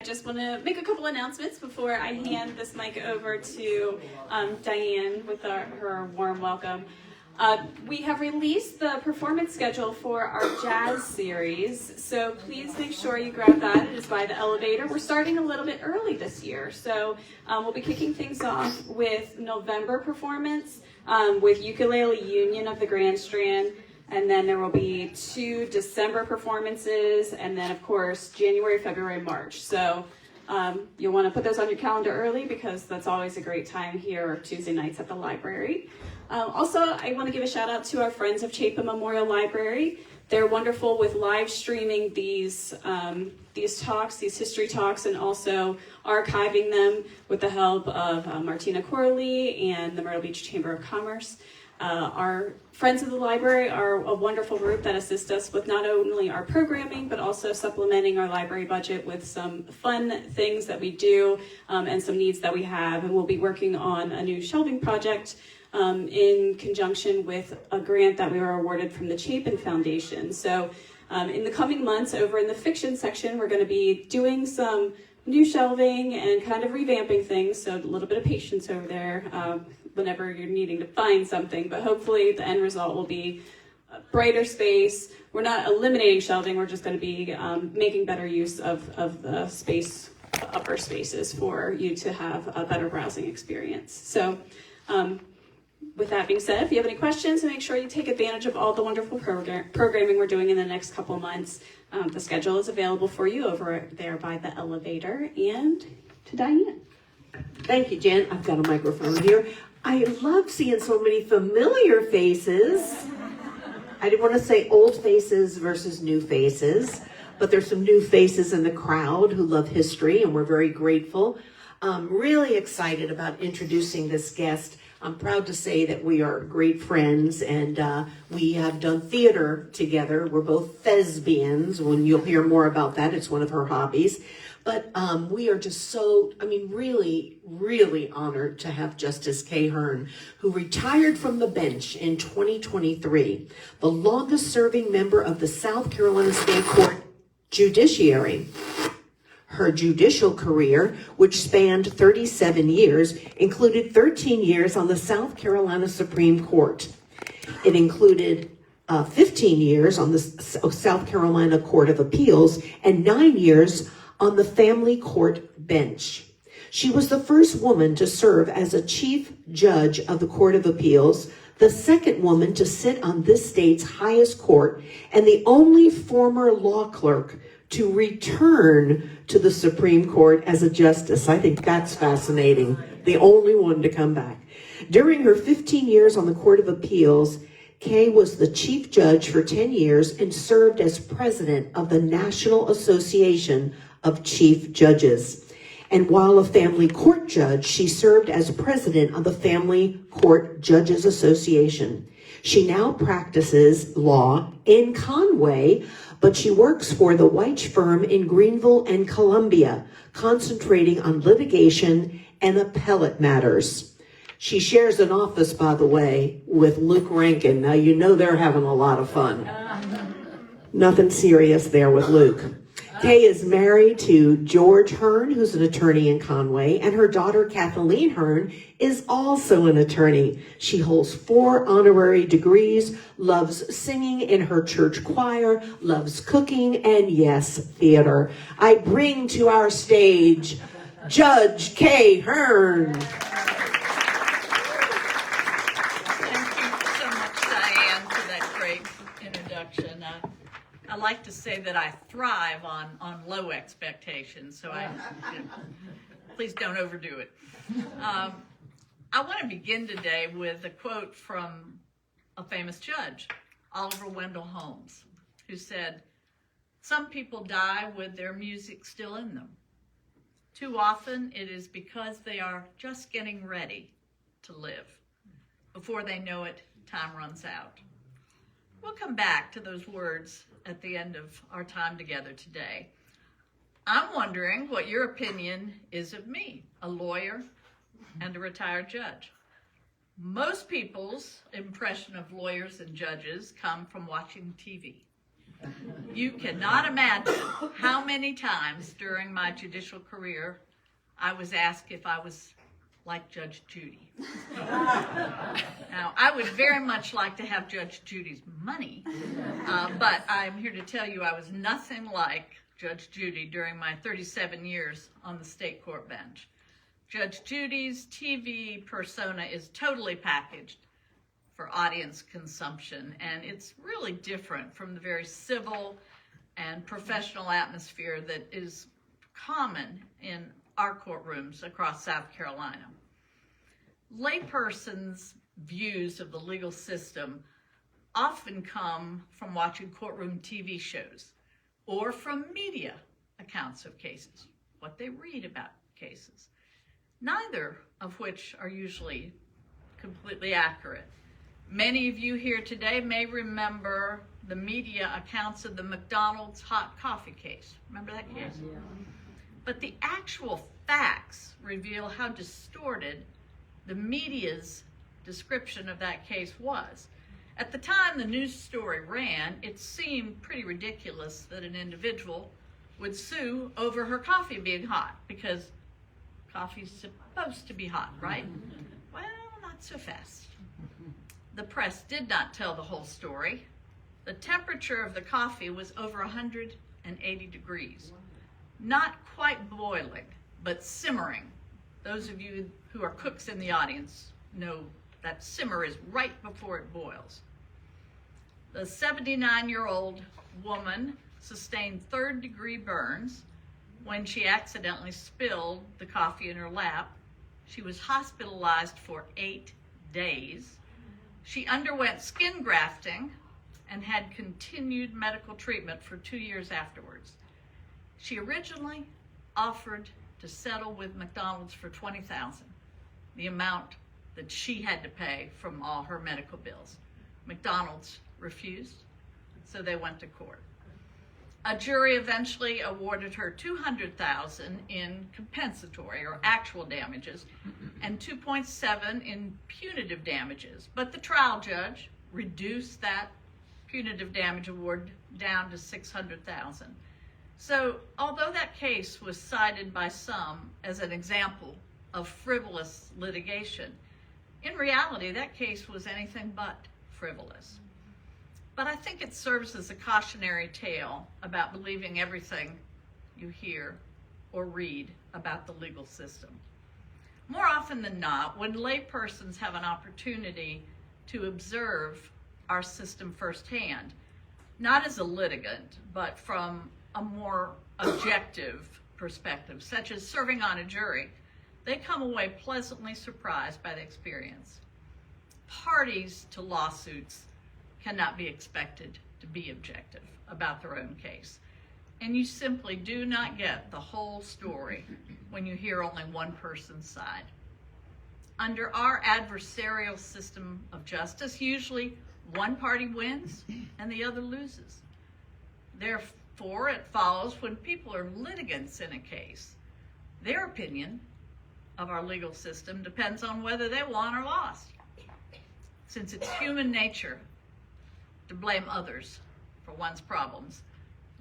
just want to make a couple announcements before I hand this mic over to Diane with her warm welcome. We have released the performance schedule for our jazz series, so please make sure you grab that. It is by the Elevator. We're starting a little bit early this year, so we'll be kicking things off with November performance with Ukulele Union of the Grand Strand, and then there will be 2 December performances, and then of course January, February, March. So you'll want to put those on your calendar early because that's always a great time here Tuesday nights at the library. Also, I want to give a shout out to our friends of Chapin Memorial Library. They're wonderful with live streaming these talks, these history talks, and also archiving them with the help of Martina Corley and the Myrtle Beach Chamber of Commerce. Our friends of the library are a wonderful group that assist us with not only our programming, but also supplementing our library budget with some fun things that we do and some needs that we have. And we'll be working on a new shelving project in conjunction with a grant that we were awarded from the Chapin Foundation. So in the coming months, over in the fiction section, we're going to be doing some new shelving and kind of revamping things. So a little bit of patience over there whenever you're needing to find something. But hopefully the end result will be a brighter space. We're not eliminating shelving. We're just going to be making better use of the space, the upper spaces, for you to have a better browsing experience. So with that being said, if you have any questions, make sure you take advantage of all the wonderful programming we're doing in the next couple of months. The schedule is available for you over there by the Elevator. And to Diane. Thank you, Jen. I've got a microphone here. I love seeing so many familiar faces. I didn't want to say old faces versus new faces, but there's some new faces in the crowd who love history, and we're very grateful. I'm really excited about introducing this guest. I'm proud to say that we are great friends, and we have done theater together. We're both thespians. When you'll hear more about that, it's one of her hobbies. But we are just so, really, really honored to have Justice Kaye Hearn, who retired from the bench in 2023, the longest serving member of the South Carolina State Court Judiciary. Her judicial career, which spanned 37 years, included 13 years on the South Carolina Supreme Court. It included 15 years on the South Carolina Court of Appeals and 9 years on the Family Court bench. She was the first woman to serve as a chief judge of the Court of Appeals, the second woman to sit on this state's highest court, and the only former law clerk to return to the Supreme Court as a justice. I think that's fascinating. The only one to come back. During her 15 years on the Court of Appeals, Kaye was the chief judge for 10 years and served as president of the National Association of Chief Judges. And while a family court judge, she served as president of the Family Court Judges Association. She now practices law in Conway, but she works for the White firm in Greenville and Columbia, concentrating on litigation and appellate matters. She shares an office, by the way, with Luke Rankin. Now, you know they're having a lot of fun. Nothing serious there with Luke. Kaye is married to George Hearn, who's an attorney in Conway, and her daughter, Kathleen Hearn, is also an attorney. She holds 4 honorary degrees, loves singing in her church choir, loves cooking, and yes, theater. I bring to our stage Judge Kaye Hearn. I like to say that I thrive on low expectations, so please don't overdo it. I want to begin today with a quote from a famous judge, Oliver Wendell Holmes, who said, "Some people die with their music still in them. Too often it is because they are just getting ready to live. Before they know it, time runs out." We'll come back to those words at the end of our time together today. I'm wondering what your opinion is of me, a lawyer and a retired judge. Most people's impression of lawyers and judges come from watching TV. You cannot imagine how many times during my judicial career I was asked if I was like Judge Judy. Now, I would very much like to have Judge Judy's money, but I'm here to tell you I was nothing like Judge Judy during my 37 years on the state court bench. Judge Judy's TV persona is totally packaged for audience consumption, and it's really different from the very civil and professional atmosphere that is common in our courtrooms across South Carolina. Laypersons' views of the legal system often come from watching courtroom TV shows or from media accounts of cases, what they read about cases, neither of which are usually completely accurate. Many of you here today may remember the media accounts of the McDonald's hot coffee case. Remember that case? Yeah. But the actual facts reveal how distorted the media's description of that case was. At the time the news story ran, it seemed pretty ridiculous that an individual would sue over her coffee being hot, because coffee's supposed to be hot, right? Well, not so fast. The press did not tell the whole story. The temperature of the coffee was over 180 degrees. Not quite boiling, but simmering. Those of you who are cooks in the audience know that simmer is right before it boils. The 79-year-old woman sustained third-degree burns when she accidentally spilled the coffee in her lap. She was hospitalized for 8 days. She underwent skin grafting and had continued medical treatment for 2 years afterwards. She originally offered to settle with McDonald's for $20,000, the amount that she had to pay from all her medical bills. McDonald's refused, so they went to court. A jury eventually awarded her $200,000 in compensatory or actual damages and $2.7 in punitive damages, but the trial judge reduced that punitive damage award down to $600,000. So, although that case was cited by some as an example of frivolous litigation, in reality, that case was anything but frivolous. But I think it serves as a cautionary tale about believing everything you hear or read about the legal system. More often than not, when laypersons have an opportunity to observe our system firsthand, not as a litigant, but from a more objective perspective, such as serving on a jury, they come away pleasantly surprised by the experience. Parties to lawsuits cannot be expected to be objective about their own case. And you simply do not get the whole story when you hear only one person's side. Under our adversarial system of justice, usually one party wins and the other loses. Therefore, it follows when people are litigants in a case, their opinion of our legal system depends on whether they won or lost. Since it's human nature to blame others for one's problems,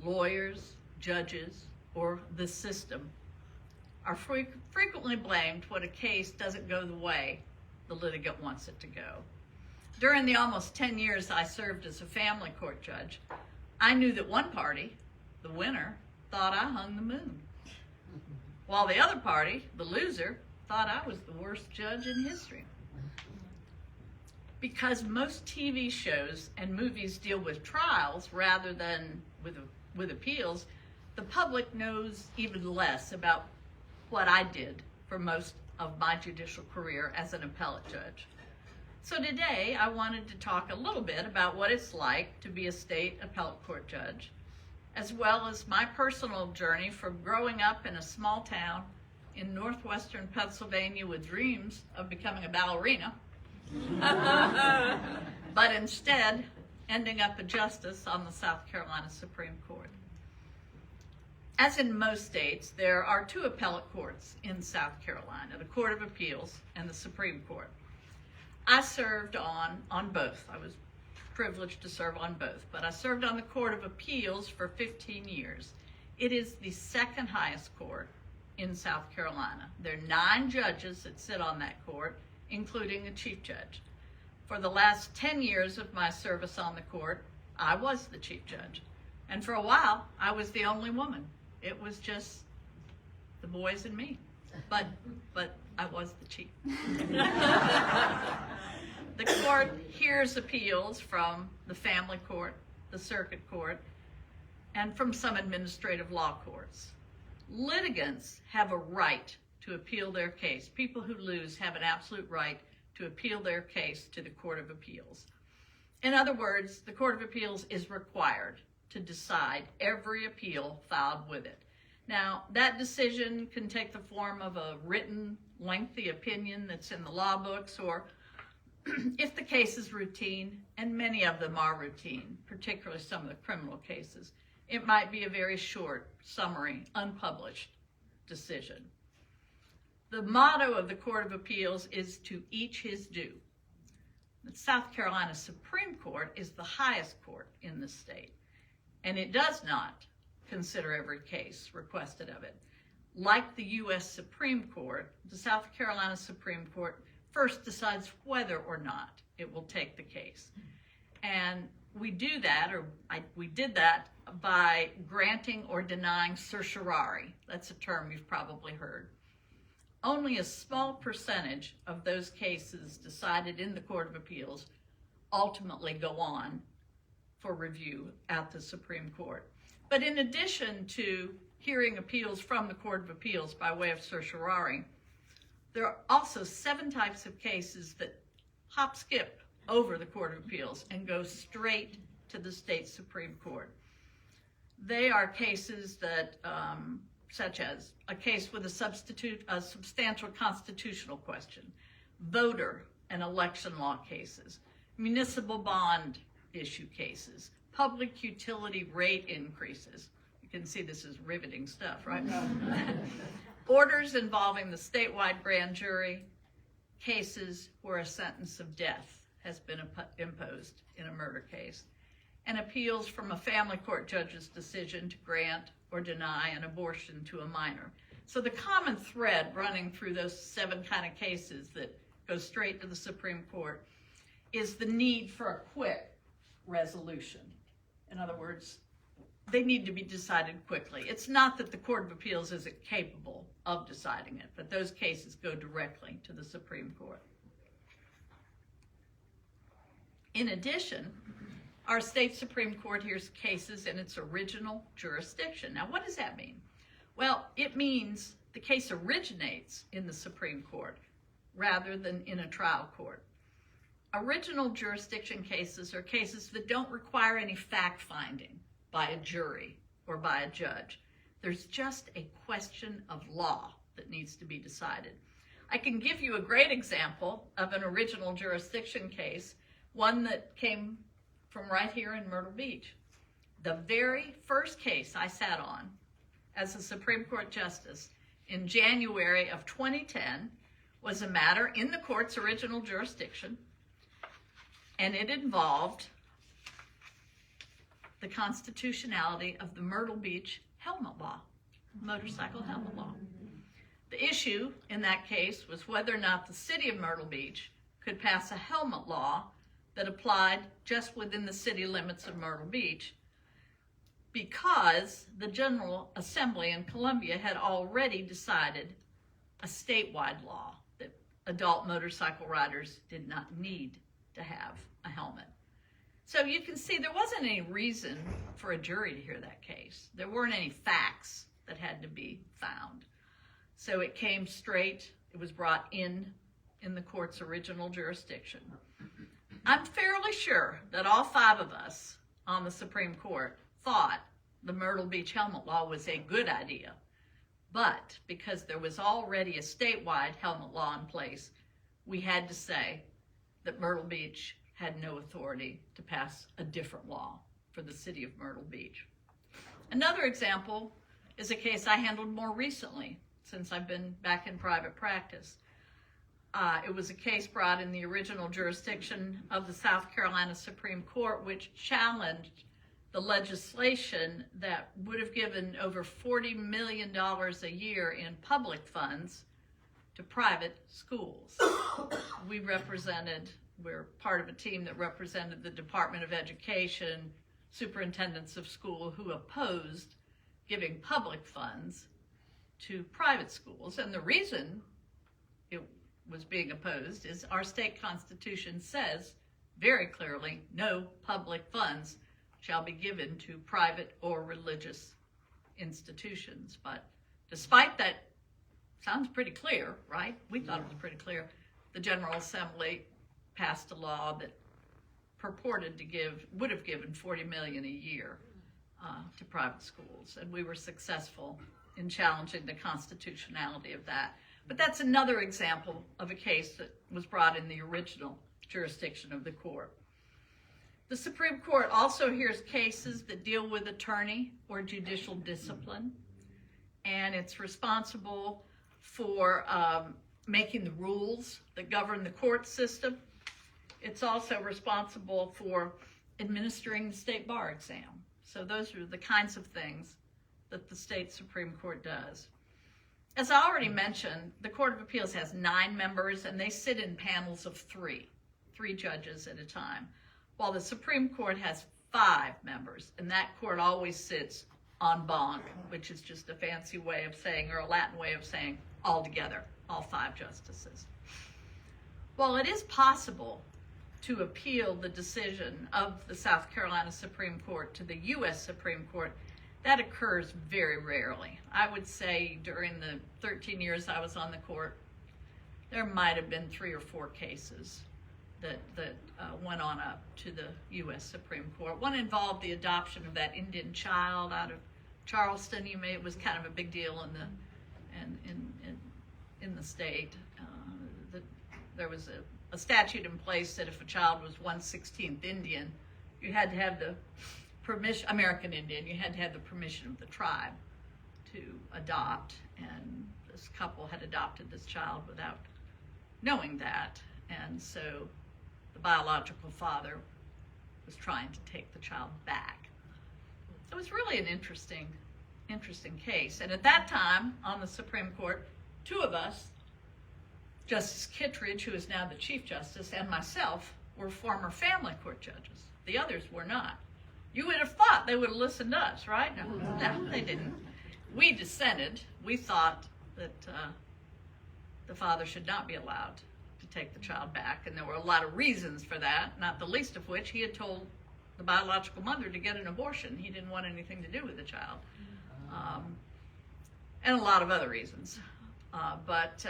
lawyers, judges, or the system are frequently blamed when a case doesn't go the way the litigant wants it to go. During the almost 10 years I served as a family court judge, I knew that one party, the winner, thought I hung the moon, while the other party, the loser, thought I was the worst judge in history. Because most TV shows and movies deal with trials rather than with appeals, the public knows even less about what I did for most of my judicial career as an appellate judge. So today I wanted to talk a little bit about what it's like to be a state appellate court judge, as well as my personal journey from growing up in a small town in northwestern Pennsylvania with dreams of becoming a ballerina, but instead ending up a justice on the South Carolina Supreme Court. As in most states, there are two appellate courts in South Carolina, the Court of Appeals and the Supreme Court. I served on both. I was privilege to serve on both, but I served on the Court of Appeals for 15 years. It is the second highest court in South Carolina. There are 9 judges that sit on that court, including a chief judge. For the last 10 years of my service on the court, I was the chief judge. And for a while, I was the only woman. It was just the boys and me. But I was the chief. The court hears appeals from the family court, the circuit court, and from some administrative law courts. Litigants have a right to appeal their case. People who lose have an absolute right to appeal their case to the Court of Appeals. In other words, the Court of Appeals is required to decide every appeal filed with it. Now, that decision can take the form of a written, lengthy opinion that's in the law books, or if the case is routine, and many of them are routine, particularly some of the criminal cases, it might be a very short, summary, unpublished decision. The motto of the Court of Appeals is to each his due. The South Carolina Supreme Court is the highest court in the state, and it does not consider every case requested of it. Like the U.S. Supreme Court, the South Carolina Supreme Court first decides whether or not it will take the case. And we do that, we did that by granting or denying certiorari. That's a term you've probably heard. Only a small percentage of those cases decided in the Court of Appeals ultimately go on for review at the Supreme Court. But in addition to hearing appeals from the Court of Appeals by way of certiorari, there are also 7 types of cases that skip over the Court of Appeals and go straight to the state Supreme Court. They are cases that, such as a case with a substantial constitutional question, voter and election law cases, municipal bond issue cases, public utility rate increases. You can see this is riveting stuff, right? Orders involving the statewide grand jury, cases where a sentence of death has been imposed in a murder case, and appeals from a family court judge's decision to grant or deny an abortion to a minor. So the common thread running through those 7 kind of cases that go straight to the Supreme Court is the need for a quick resolution. In other words, they need to be decided quickly. It's not that the Court of Appeals isn't capable of deciding it, but those cases go directly to the Supreme Court. In addition, our state Supreme Court hears cases in its original jurisdiction. Now, what does that mean? Well, it means the case originates in the Supreme Court rather than in a trial court. Original jurisdiction cases are cases that don't require any fact-finding by a jury or by a judge. There's just a question of law that needs to be decided. I can give you a great example of an original jurisdiction case, one that came from right here in Myrtle Beach. The very first case I sat on as a Supreme Court justice in January of 2010 was a matter in the court's original jurisdiction, and it involved the constitutionality of the Myrtle Beach helmet law, motorcycle helmet law. The issue in that case was whether or not the city of Myrtle Beach could pass a helmet law that applied just within the city limits of Myrtle Beach, because the General Assembly in Columbia had already decided a statewide law that adult motorcycle riders did not need to have a helmet. So you can see there wasn't any reason for a jury to hear that case. There weren't any facts that had to be found. So it came straight, it was brought in the court's original jurisdiction. I'm fairly sure that all 5 of us on the Supreme Court thought the Myrtle Beach helmet law was a good idea. But because there was already a statewide helmet law in place, we had to say that Myrtle Beach had no authority to pass a different law for the city of Myrtle Beach. Another example is a case I handled more recently, since I've been back in private practice. It was a case brought in the original jurisdiction of the South Carolina Supreme Court, which challenged the legislation that would have given over $40 million a year in public funds to private schools. We're part of a team that represented the Department of Education, superintendents of school who opposed giving public funds to private schools. And the reason it was being opposed is our state constitution says very clearly no public funds shall be given to private or religious institutions. But despite that, sounds pretty clear, right? We thought it was pretty clear. The General Assembly passed a law that purported to would have given $40 million a year to private schools, and we were successful in challenging the constitutionality of that. But that's another example of a case that was brought in the original jurisdiction of the court. The Supreme Court also hears cases that deal with attorney or judicial discipline, and it's responsible for making the rules that govern the court system. It's also responsible for administering the state bar exam. So those are the kinds of things that the state Supreme Court does. As I already mentioned, the Court of Appeals has 9 members, and they sit in panels of 3 judges at a time, while the Supreme Court has 5 members, and that court always sits en banc, which is just a fancy way of saying, or a Latin way of saying, all together, all 5 justices. While it is possible to appeal the decision of the South Carolina Supreme Court to the U.S. Supreme Court, that occurs very rarely. I would say during the 13 years I was on the court, there might have been 3 or 4 cases that went on up to the U.S. Supreme Court. One involved the adoption of that Indian child out of Charleston. It was kind of a big deal in the state. There was a statute in place that if a child was 1/16th Indian, you had to have the permission, American Indian, you had to have the permission of the tribe to adopt, and this couple had adopted this child without knowing that, and so the biological father was trying to take the child back. It was really an interesting case, and at that time on the Supreme Court, 2 of us, Justice Kittredge, who is now the Chief Justice, and myself, were former family court judges. The others were not. You would have thought they would have listened to us, right? No, they didn't. We dissented. We thought that the father should not be allowed to take the child back, and there were a lot of reasons for that, not the least of which he had told the biological mother to get an abortion. He didn't want anything to do with the child, and a lot of other reasons. But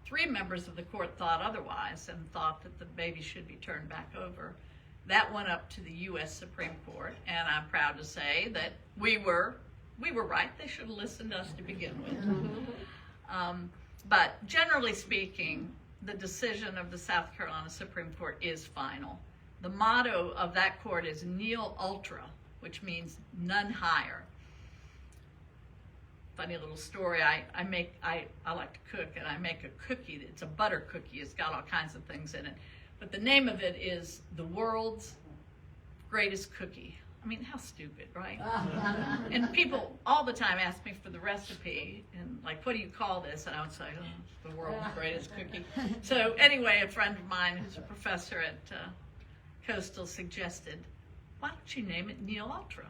3 members of the court thought otherwise and thought that the baby should be turned back over. That went up to the U.S. Supreme Court, and I'm proud to say that we were right. They should have listened to us to begin with. But generally speaking, the decision of the South Carolina Supreme Court is final. The motto of that court is nil ultra, which means none higher. Funny little story, I like to cook, and I make a cookie. It's a butter cookie. It's got all kinds of things in it. But the name of it is the world's greatest cookie. I mean, how stupid, right? And people all the time ask me for the recipe, and like, what do you call this? And I would say, oh, it's the world's greatest cookie. So anyway, a friend of mine who's a professor at Coastal suggested, why don't you name it Neo Ultra?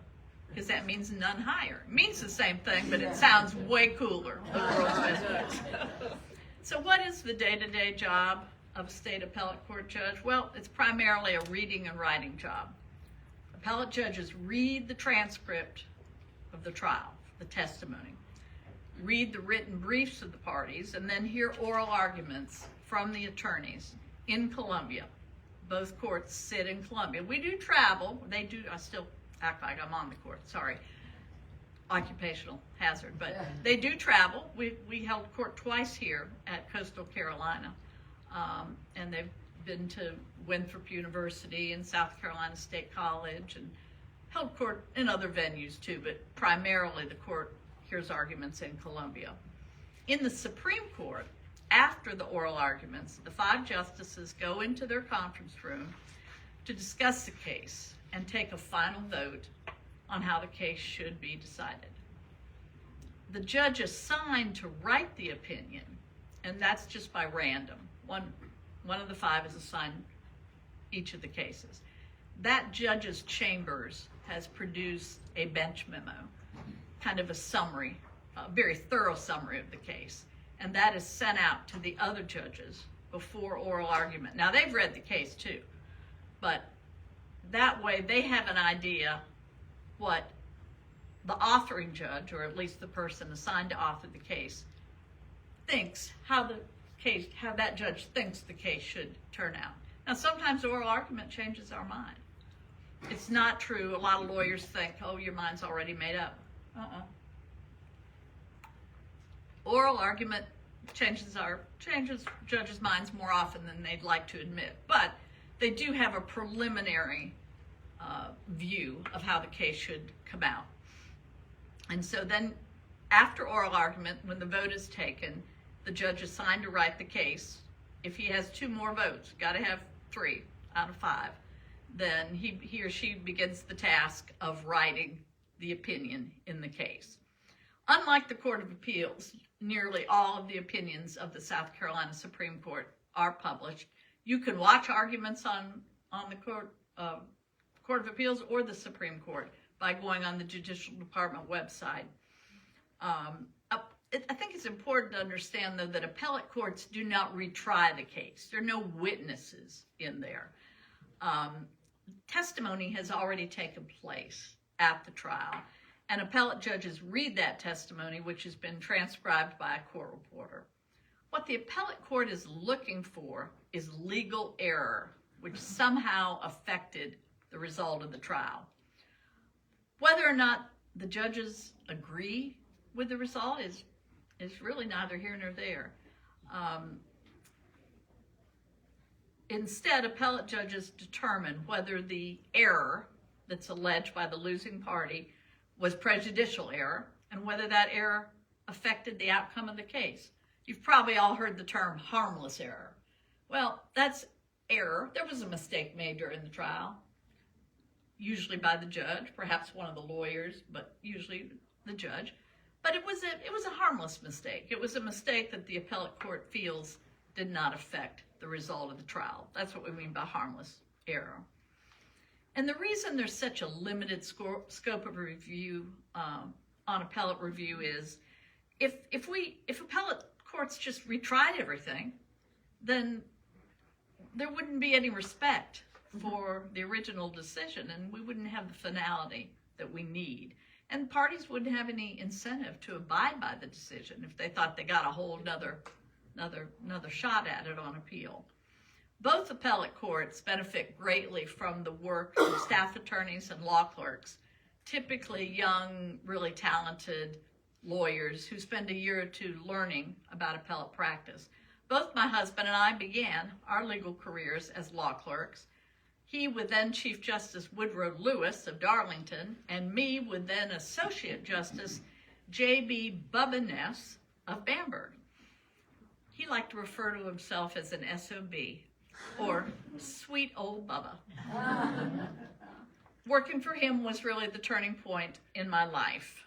Because that means none higher. It means the same thing, but it sounds way cooler. The world's best cookie. So what is the day-to-day job of a state appellate court judge? Well, it's primarily a reading and writing job. Appellate judges read the transcript of the trial, the testimony, read the written briefs of the parties, and then hear oral arguments from the attorneys in Columbia. Both courts sit in Columbia. We do travel. They do. I still act like I'm on the court. Sorry. Occupational hazard. But they do travel. We held court twice here at Coastal Carolina. And they've been to Winthrop University and South Carolina State College and held court in other venues too, but primarily the court hears arguments in Columbia. In the Supreme Court, after the oral arguments, the 5 justices go into their conference room to discuss the case and take a final vote on how the case should be decided. The judge assigned to write the opinion, and that's just by random. One of the 5 is assigned each of the cases. That judge's chambers has produced a bench memo, kind of a summary, a very thorough summary of the case. And that is sent out to the other judges before oral argument. Now, they've read the case too, but that way they have an idea what the authoring judge, or at least the person assigned to author the case, thinks, how that judge thinks the case should turn out. Now, sometimes oral argument changes our mind. It's not true. A lot of lawyers think, oh, your mind's already made up. Oral argument changes judges' minds more often than they'd like to admit, but they do have a preliminary view of how the case should come out. And so then, after oral argument, when the vote is taken, the judge is assigned to write the case. If he has 2 more votes, got to have 3 out of 5, then he or she begins the task of writing the opinion in the case. Unlike the Court of Appeals, nearly all of the opinions of the South Carolina Supreme Court are published. You can watch arguments on the Court of Appeals or the Supreme Court by going on the Judicial Department website. I think it's important to understand, though, that appellate courts do not retry the case. There are no witnesses in there. Testimony has already taken place at the trial, and appellate judges read that testimony, which has been transcribed by a court reporter. What the appellate court is looking for is legal error, which somehow affected the result of the trial. Whether or not the judges agree with the result is really neither here nor there. Instead, appellate judges determine whether the error that's alleged by the losing party was prejudicial error, and whether that error affected the outcome of the case. You've probably all heard the term harmless error. Well, that's error. There was a mistake made during the trial, usually by the judge, perhaps one of the lawyers, but usually the judge. But it was a harmless mistake. It was a mistake that the appellate court feels did not affect the result of the trial. That's what we mean by harmless error. And the reason there's such a limited scope of review on appellate review is if appellate courts just retried everything, then there wouldn't be any respect for the original decision, and we wouldn't have the finality that we need. And parties wouldn't have any incentive to abide by the decision if they thought they got a whole another shot at it on appeal. Both appellate courts benefit greatly from the work of staff attorneys and law clerks, typically young, really talented lawyers who spend a year or 2 learning about appellate practice. Both my husband and I began our legal careers as law clerks. He with then Chief Justice Woodrow Lewis of Darlington, and me with then Associate Justice J.B. Bubba Ness of Bamberg. He liked to refer to himself as an SOB, or sweet old Bubba. Working for him was really the turning point in my life.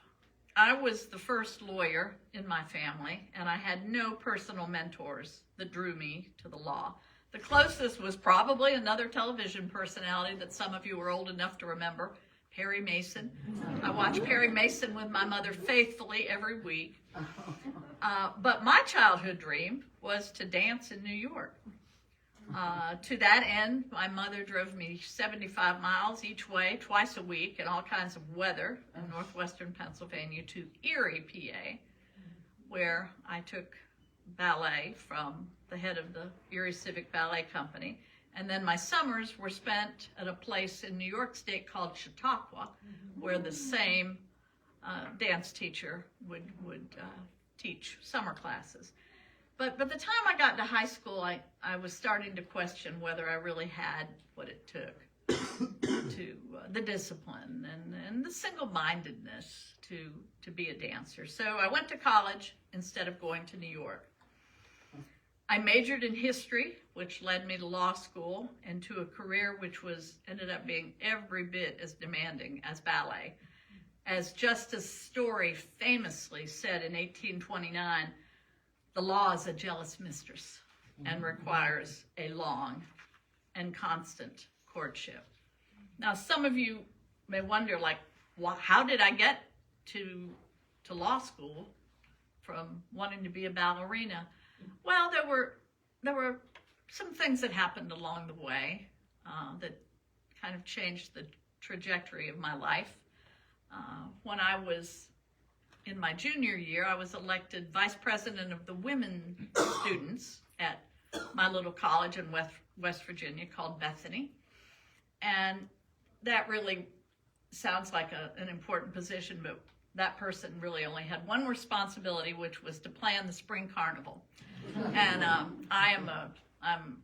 I was the first lawyer in my family, and I had no personal mentors that drew me to the law. The closest was probably another television personality that some of you are old enough to remember, Perry Mason. I watched Perry Mason with my mother faithfully every week. But my childhood dream was to dance in New York. To that end, my mother drove me 75 miles each way, twice a week, in all kinds of weather in northwestern Pennsylvania to Erie, PA, where I took ballet from the head of the Erie Civic Ballet Company. And then my summers were spent at a place in New York State called Chautauqua, where the same dance teacher would teach summer classes. But by the time I got to high school, I was starting to question whether I really had what it took to the discipline and the single-mindedness to be a dancer. So I went to college instead of going to New York. I majored in history, which led me to law school and to a career which ended up being every bit as demanding as ballet. As Justice Story famously said in 1829, the law is a jealous mistress and requires a long and constant courtship. Now, some of you may wonder, like, how did I get to law school from wanting to be a ballerina? Well, there were some things that happened along the way that kind of changed the trajectory of my life. When I was in my junior year, I was elected vice president of the women students at my little college in West Virginia called Bethany. And that really sounds like an important position, but that person really only had one responsibility, which was to plan the spring carnival. And I'm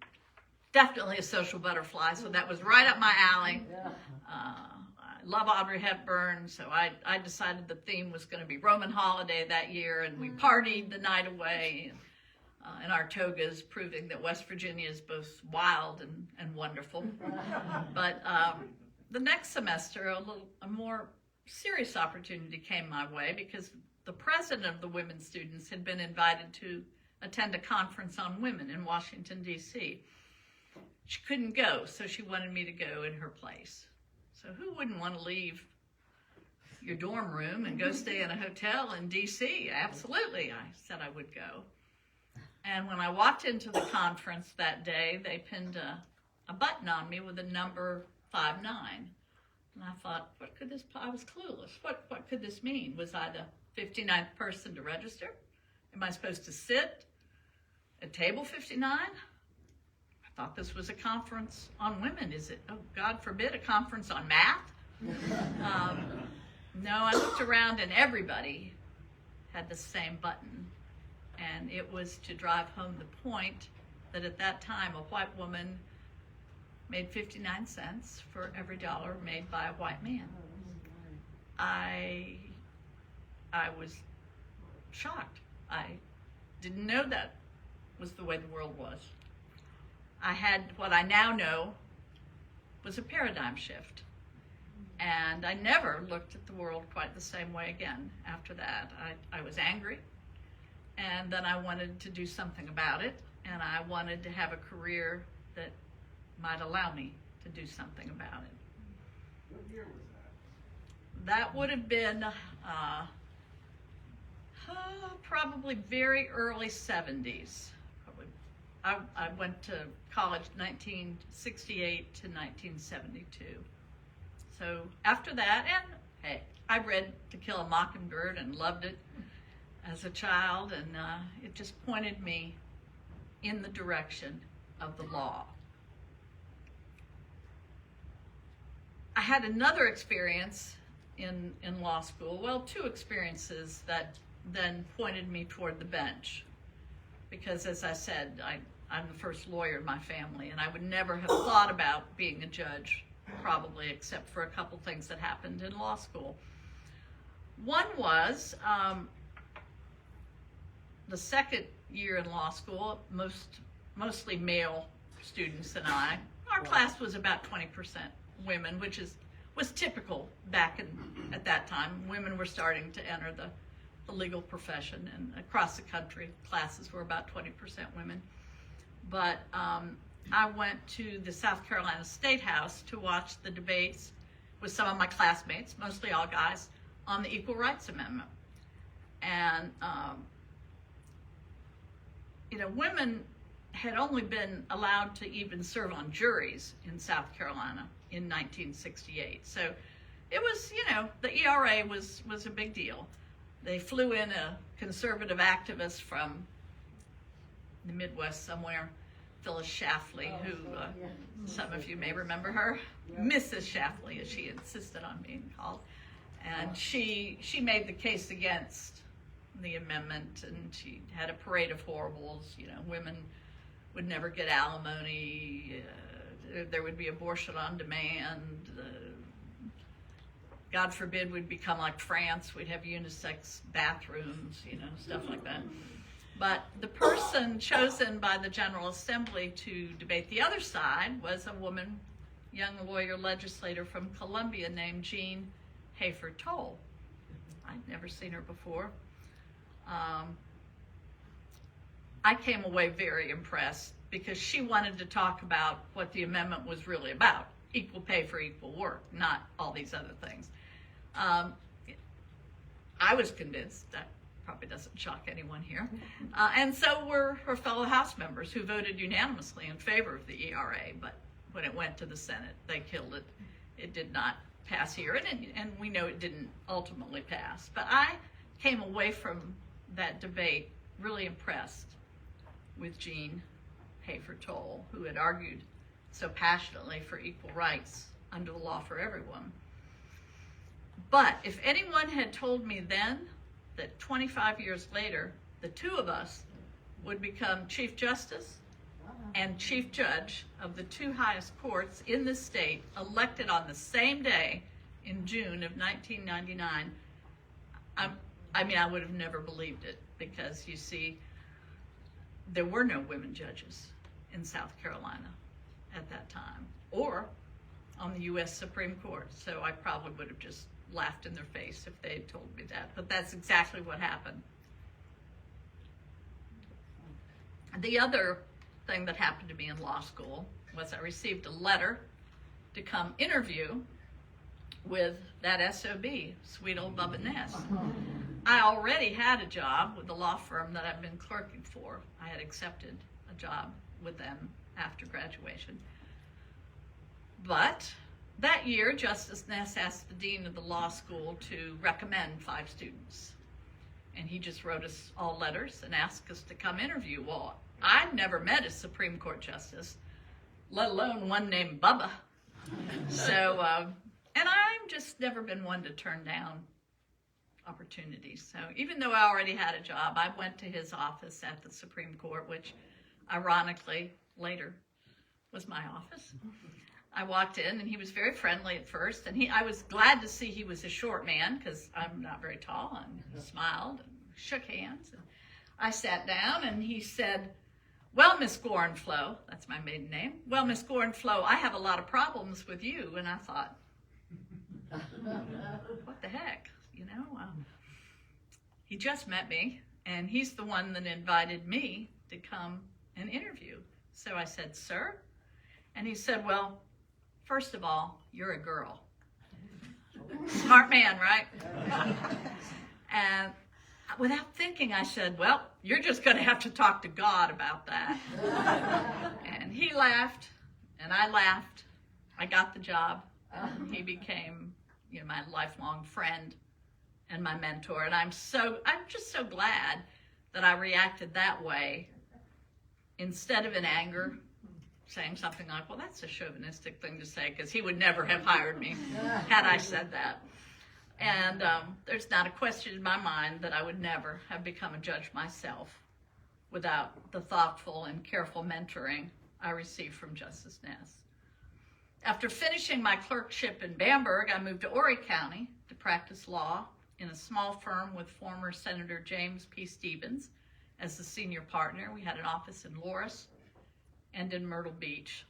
definitely a social butterfly, so that was right up my alley. I love Audrey Hepburn, so I decided the theme was going to be Roman holiday that year, and we partied the night away in our togas, proving that West Virginia is both wild and wonderful. But the next semester, a more serious opportunity came my way because the president of the women students had been invited to attend a conference on women in Washington, D.C. She couldn't go, so she wanted me to go in her place. So who wouldn't want to leave your dorm room and go stay in a hotel in D.C.? Absolutely, I said I would go. And when I walked into the conference that day, they pinned a button on me with a number 59. And I thought, I was clueless. What could this mean? Was I the 59th person to register? Am I supposed to sit at table 59? I thought this was a conference on women. Is it, oh, God forbid, a conference on math? No, I looked around and everybody had the same button. And it was to drive home the point that at that time, a white woman made 59 cents for every dollar made by a white man. I was shocked. I didn't know that was the way the world was. I had what I now know was a paradigm shift. And I never looked at the world quite the same way again after that. I was angry, and then I wanted to do something about it, and I wanted to have a career that might allow me to do something about it. What year was that? That would have been probably very early 70s. I went to college 1968 to 1972. So after that, and hey, I read To Kill a Mockingbird and loved it as a child, and it just pointed me in the direction of the law. I had another experience in law school, well, two experiences that then pointed me toward the bench. Because as I said, I'm the first lawyer in my family, and I would never have thought about being a judge, probably, except for a couple things that happened in law school. One was the second year in law school, mostly male students and our class was about 20% women, which was typical back at that time. Women were starting to enter the legal profession, and across the country, classes were about 20% women. But I went to the South Carolina State House to watch the debates with some of my classmates, mostly all guys, on the Equal Rights Amendment. And, women had only been allowed to even serve on juries in South Carolina in 1968. So it was, the ERA was a big deal. They flew in a conservative activist from the Midwest somewhere, Phyllis Schlafly, who some of you may remember her, Mrs. Schlafly, as she insisted on being called. And she made the case against the amendment, and she had a parade of horribles. Women would never get alimony, there would be abortion on demand, God forbid we'd become like France, we'd have unisex bathrooms, stuff like that. But the person chosen by the General Assembly to debate the other side was a woman, young lawyer legislator from Columbia named Jean Hafer-Toll. I'd never seen her before. I came away very impressed because she wanted to talk about what the amendment was really about, equal pay for equal work, not all these other things. I was convinced. That probably doesn't shock anyone here. And so were her fellow House members who voted unanimously in favor of the ERA, but when it went to the Senate, they killed it. It did not pass here, and we know it didn't ultimately pass. But I came away from that debate really impressed with Jean Hafer-Toll, who had argued so passionately for equal rights under the law for everyone. But if anyone had told me then that 25 years later, the two of us would become Chief Justice and Chief Judge of the two highest courts in the state, elected on the same day in June of 1999, I would have never believed it, because you see, there were no women judges in South Carolina at that time, or on the U.S. Supreme Court. So I probably would have just laughed in their face if they had told me that, but that's exactly what happened. The other thing that happened to me in law school was I received a letter to come interview with that SOB, sweet old Bubba Ness. I already had a job with the law firm that I've been clerking for. I had accepted a job with them after graduation. But that year, Justice Ness asked the dean of the law school to recommend 5 students. And he just wrote us all letters and asked us to come interview. Well, I'd never met a Supreme Court justice, let alone one named Bubba. So, and I've just never been one to turn down opportunities. So even though I already had a job, I went to his office at the Supreme Court, which ironically later was my office. I walked in and he was very friendly at first, and I was glad to see he was a short man because I'm not very tall, and he smiled and shook hands. And I sat down and he said, "Well, Miss Gorenflo," that's my maiden name, "well, Miss Gorenflo, I have a lot of problems with you." And I thought, what the heck, you know? He just met me, and he's the one that invited me to come and interview. So I said, "Sir?" And he said, "Well, first of all, you're a girl." Smart man, right? And without thinking, I said, "Well, you're just going to have to talk to God about that." And he laughed, and I laughed. I got the job. He became, my lifelong friend and my mentor. And I'm just so glad that I reacted that way instead of in anger, saying something like, "Well, that's a chauvinistic thing to say," because he would never have hired me had I said that. And there's not a question in my mind that I would never have become a judge myself without the thoughtful and careful mentoring I received from Justice Ness. After finishing my clerkship in Bamberg, I moved to Horry County to practice law in a small firm with former Senator James P. Stevens as the senior partner. We had an office in Loris and in Myrtle Beach.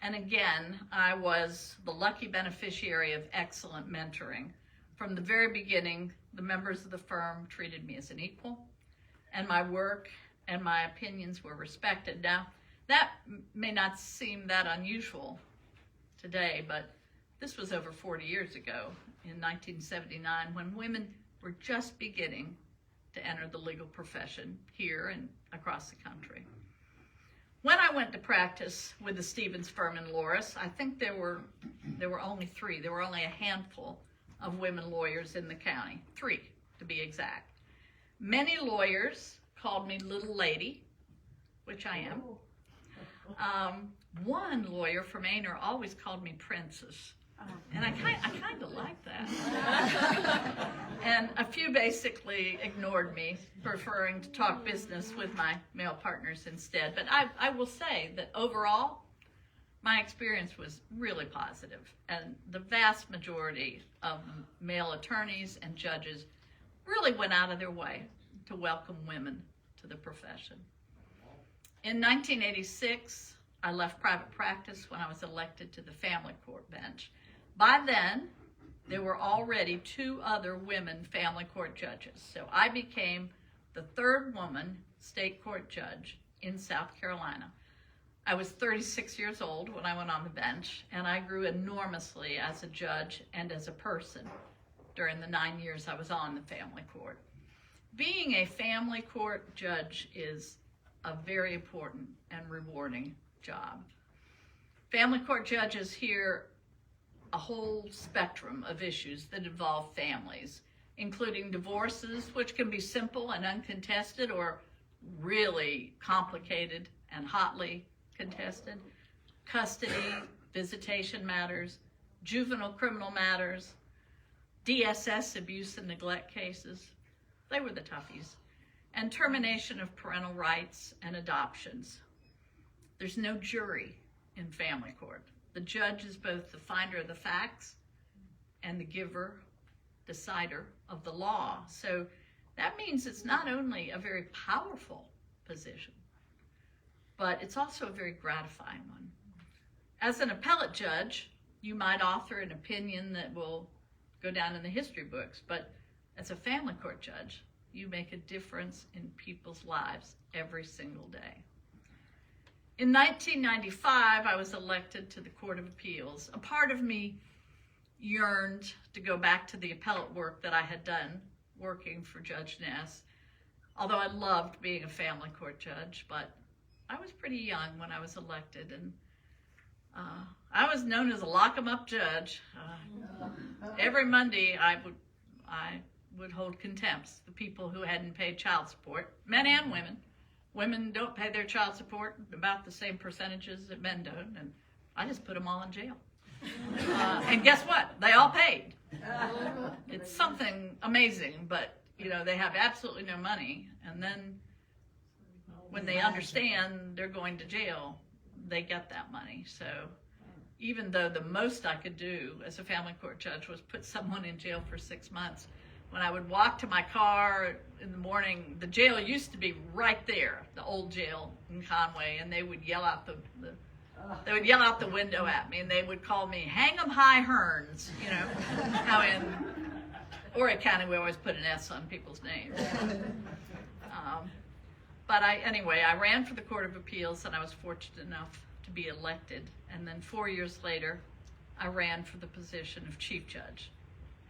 And again, I was the lucky beneficiary of excellent mentoring. From the very beginning, the members of the firm treated me as an equal, and my work and my opinions were respected. Now, that may not seem that unusual today, but this was over 40 years ago, in 1979, when women were just beginning to enter the legal profession here and across the country. When I went to practice with the Stevens firm in Loris, I think there were only 3. There were only a handful of women lawyers in the county, 3 to be exact. Many lawyers called me Little Lady, which I am. One lawyer from Hearn always called me Princess, and I kind of like that. And a few basically ignored me, preferring to talk business with my male partners instead. But I will say that overall, my experience was really positive, and the vast majority of male attorneys and judges really went out of their way to welcome women to to the profession. In 1986, I left private practice when I was elected to the family court bench. By then, there were already 2 other women family court judges. So I became the 3rd woman state court judge in South Carolina. I was 36 years old when I went on the bench, and I grew enormously as a judge and as a person during the 9 years I was on the family court. Being a family court judge is a very important and rewarding job. Family court judges hear a whole spectrum of issues that involve families, including divorces, which can be simple and uncontested, or really complicated and hotly contested, custody, visitation matters, juvenile criminal matters, DSS abuse and neglect cases. They were the toughies. And termination of parental rights and adoptions. There's no jury in family court. The judge is both the finder of the facts and the giver, decider of the law. So that means it's not only a very powerful position, but it's also a very gratifying one. As an appellate judge, you might author an opinion that will go down in the history books, but as a family court judge, you make a difference in people's lives every single day. In 1995, I was elected to the Court of Appeals. A part of me yearned to go back to the appellate work that I had done working for Judge Ness, although I loved being a family court judge, but I was pretty young when I was elected, and I was known as a lock-em-up judge. Every Monday, I would hold contempts, the people who hadn't paid child support, men and women. Women don't pay their child support about the same percentages that men don't, and I just put them all in jail. And guess what? They all paid. It's something amazing, but they have absolutely no money, and then when they understand they're going to jail, they get that money. So even though the most I could do as a family court judge was put someone in jail for 6 months, when I would walk to my car in the morning, the jail used to be right there, the old jail in Conway, and they would yell out the window at me, and they would call me "Hang 'em high, Hearns." How in Horry County we always put an S on people's names. But I ran for the Court of Appeals, and I was fortunate enough to be elected. And then 4 years later, I ran for the position of Chief Judge.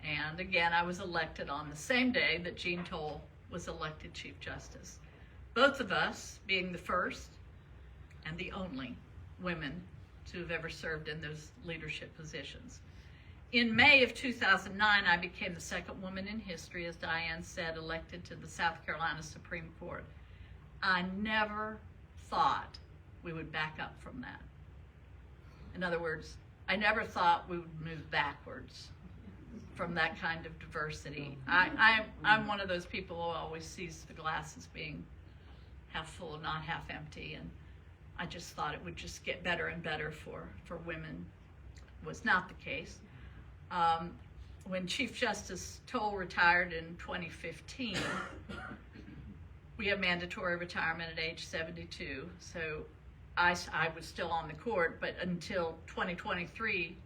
And again, I was elected on the same day that Jean Toll was elected Chief Justice. Both of us being the first and the only women to have ever served in those leadership positions. In May of 2009, I became the second woman in history, as Diane said, elected to the South Carolina Supreme Court. I never thought we would back up from that. In other words, I never thought we would move backwards from that kind of diversity. I'm one of those people who always sees the glass as being half full, not half empty, and I just thought it would just get better and better for women. Was not the case. When Chief Justice Toll retired in 2015, we have mandatory retirement at age 72, so I was still on the court, but until 2023,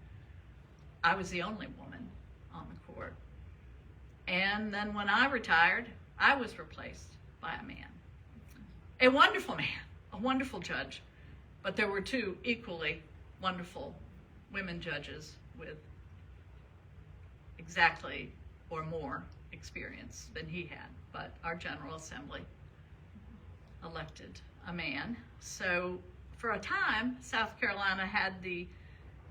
I was the only woman on the court. And then when I retired, I was replaced by a man. A wonderful man, a wonderful judge, but there were 2 equally wonderful women judges with exactly or more experience than he had, but our General Assembly elected a man. So for a time, South Carolina had the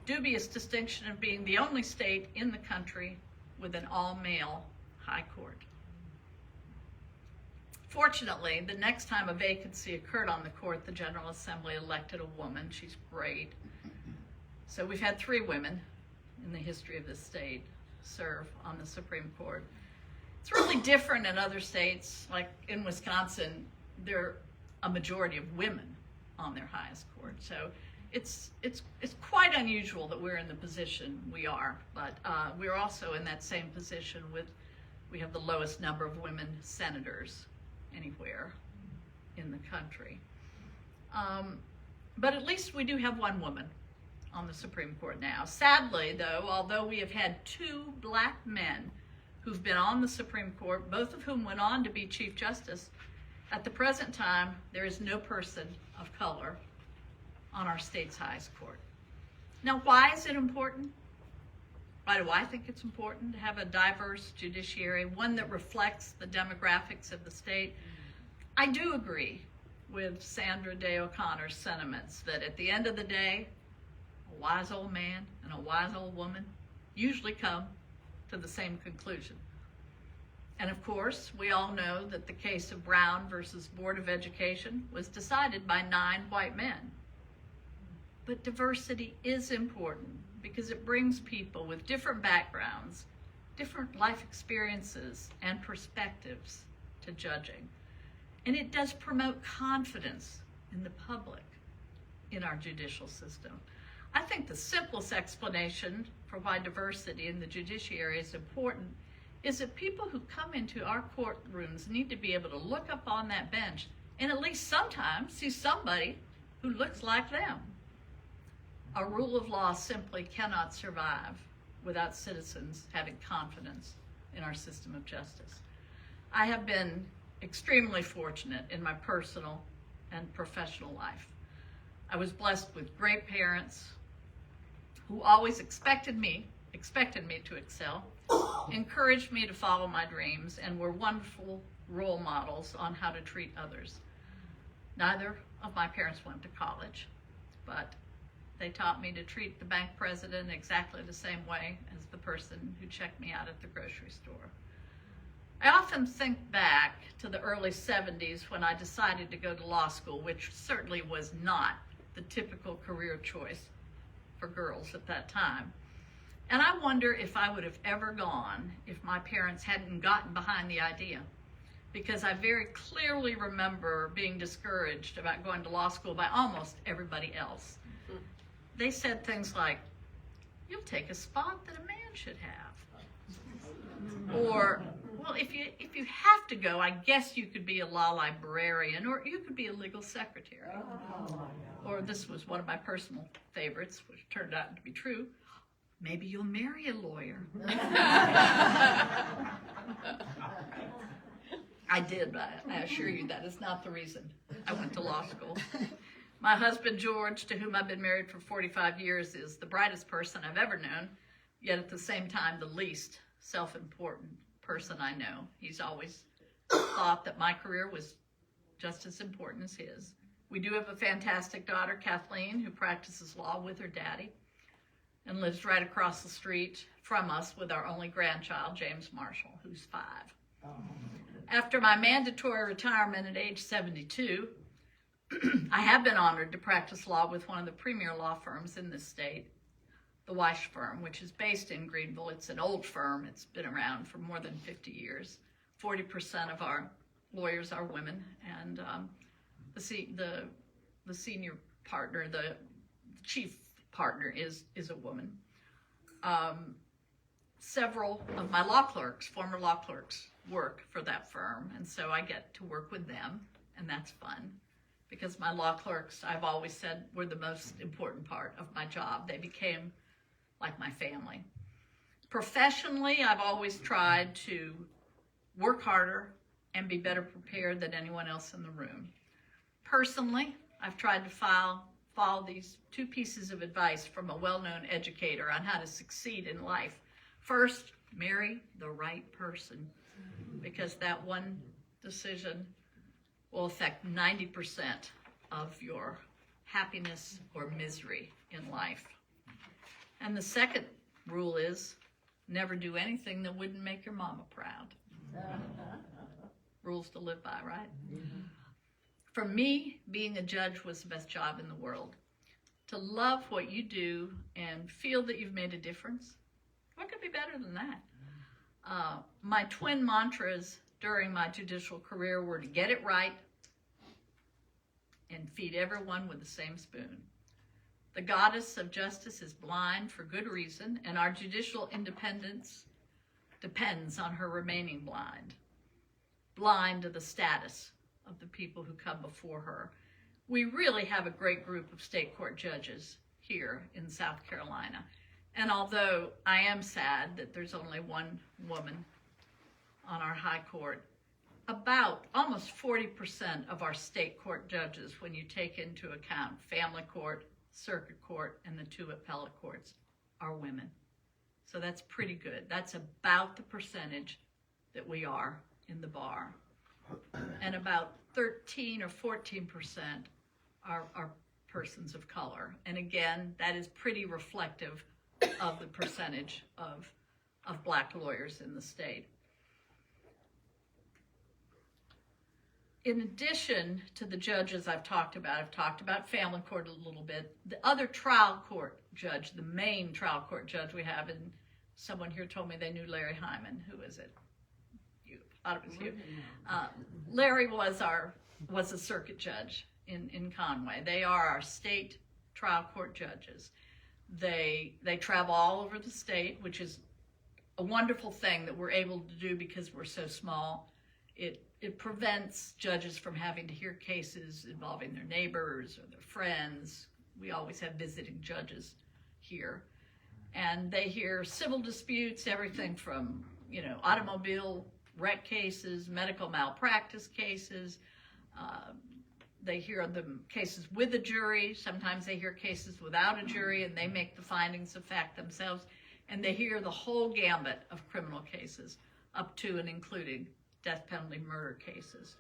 dubious distinction of being the only state in the country with an all-male high court. Fortunately, the next time a vacancy occurred on the court, the General Assembly elected a woman. She's great. So we've had 3 women in the history of this state serve on the Supreme Court. It's really different in other states. Like in Wisconsin, there are a majority of women on their highest court. So it's quite unusual that we're in the position we are, but we're also in that same position we have the lowest number of women senators anywhere. country. But at least we do have one woman on the Supreme Court now. Sadly, though, although we have had 2 black men who've been on the Supreme Court, both of whom went on to be Chief Justice, at the present time, there is no person of color on our state's highest court. Now, why is it important? Why do I think it's important to have a diverse judiciary, one that reflects the demographics of the state? I do agree with Sandra Day O'Connor's sentiments that at the end of the day, a wise old man and a wise old woman usually come to the same conclusion. And of course, we all know that the case of Brown versus Board of Education was decided by 9 white men. But diversity is important because it brings people with different backgrounds, different life experiences, and perspectives to judging. And it does promote confidence in the public in our judicial system. I think the simplest explanation for why diversity in the judiciary is important is that people who come into our courtrooms need to be able to look up on that bench and at least sometimes see somebody who looks like them. A rule of law simply cannot survive without citizens having confidence in our system of justice. I have been extremely fortunate in my personal and professional life. I was blessed with great parents who always expected me to excel, encouraged me to follow my dreams, and were wonderful role models on how to treat others. Neither of my parents went to college, but they taught me to treat the bank president exactly the same way as the person who checked me out at the grocery store. I often think back to the early 70s when I decided to go to law school, which certainly was not the typical career choice for girls at that time. And I wonder if I would have ever gone if my parents hadn't gotten behind the idea, because I very clearly remember being discouraged about going to law school by almost everybody else. They said things like, "You'll take a spot that a man should have." Or, "Well, if you have to go, I guess you could be a law librarian, or you could be a legal secretary." Or this was one of my personal favorites, which turned out to be true, "Maybe you'll marry a lawyer." I did, but I assure you that is not the reason I went to law school. My husband, George, to whom I've been married for 45 years, is the brightest person I've ever known, yet at the same time, the least self-important person I know. He's always thought that my career was just as important as his. We do have a fantastic daughter, Kathleen, who practices law with her daddy and lives right across the street from us with our only grandchild, James Marshall, who's 5. After my mandatory retirement at age 72, I have been honored to practice law with one of the premier law firms in this state, the Weish firm, which is based in Greenville. It's an old firm. It's been around for more than 50 years. 40% of our lawyers are women, and the senior partner, the chief partner is a woman. Several of my law clerks, former law clerks, work for that firm, and so I get to work with them, and that's fun. Because my law clerks, I've always said, were the most important part of my job. They became like my family. Professionally, I've always tried to work harder and be better prepared than anyone else in the room. Personally, I've tried to follow these 2 pieces of advice from a well-known educator on how to succeed in life. First, marry the right person, because that one decision will affect 90% of your happiness or misery in life. And the second rule is never do anything that wouldn't make your mama proud. Rules to live by, right? For me, being a judge was the best job in the world. To love what you do and feel that you've made a difference, what could be better than that? My twin mantras during my judicial career were to get it right and feed everyone with the same spoon. The goddess of justice is blind for good reason, and our judicial independence depends on her remaining blind. Blind to the status of the people who come before her. We really have a great group of state court judges here in South Carolina. And although I am sad that there's only one woman on our high court, about almost 40% of our state court judges, when you take into account family court, circuit court, and the 2 appellate courts, are women. So that's pretty good. That's about the percentage that we are in the bar. And about 13 or 14% are persons of color. And again, that is pretty reflective of the percentage of black lawyers in the state. In addition to the judges I've talked about family court a little bit. The other trial court judge, the main trial court judge we have, and someone here told me they knew Larry Hyman. Who is it? You. I thought it was you. Larry was a circuit judge in Conway. They are our state trial court judges. They travel all over the state, which is a wonderful thing that we're able to do because we're so small. It prevents judges from having to hear cases involving their neighbors or their friends. We always have visiting judges here. And they hear civil disputes, everything from, automobile wreck cases, medical malpractice cases. They hear the cases with a jury. Sometimes they hear cases without a jury, and they make the findings of fact themselves. And they hear the whole gambit of criminal cases, up to and including death penalty murder cases.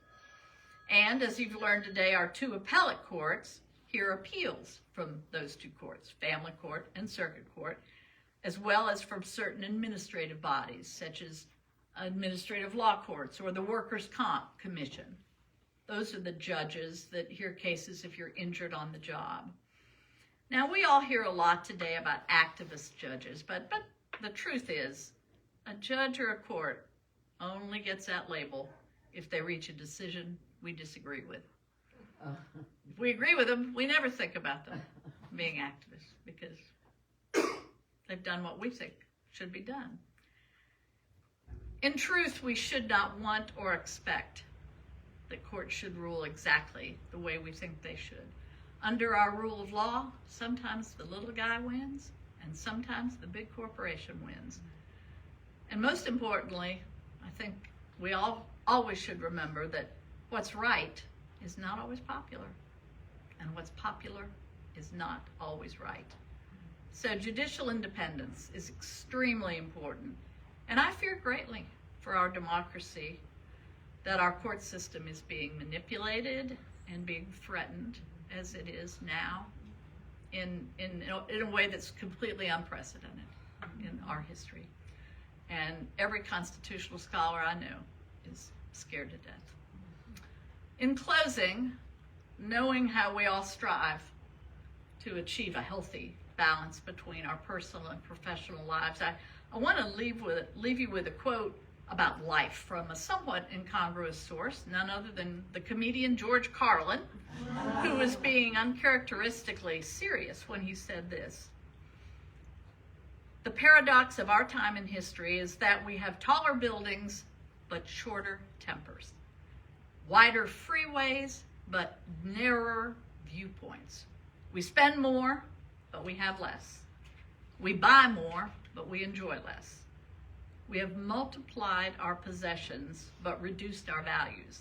And as you've learned today, our 2 appellate courts hear appeals from those 2 courts, family court and circuit court, as well as from certain administrative bodies, such as administrative law courts or the Workers' Comp Commission. Those are the judges that hear cases if you're injured on the job. Now, we all hear a lot today about activist judges, but the truth is, a judge or a court only gets that label if they reach a decision we disagree with. If we agree with them, we never think about them being activists because they've done what we think should be done. In truth, we should not want or expect that courts should rule exactly the way we think they should. Under our rule of law, sometimes the little guy wins and sometimes the big corporation wins. And most importantly, I think we all always should remember that what's right is not always popular, and what's popular is not always right. So judicial independence is extremely important, and I fear greatly for our democracy that our court system is being manipulated and being threatened, as it is now, in a way that's completely unprecedented in our history. And every constitutional scholar I know is scared to death. In closing, knowing how we all strive to achieve a healthy balance between our personal and professional lives, I want to leave you with a quote about life from a somewhat incongruous source, none other than the comedian George Carlin, who was being uncharacteristically serious when he said this. The paradox of our time in history is that we have taller buildings, but shorter tempers. Wider freeways, but narrower viewpoints. We spend more, but we have less. We buy more, but we enjoy less. We have multiplied our possessions, but reduced our values.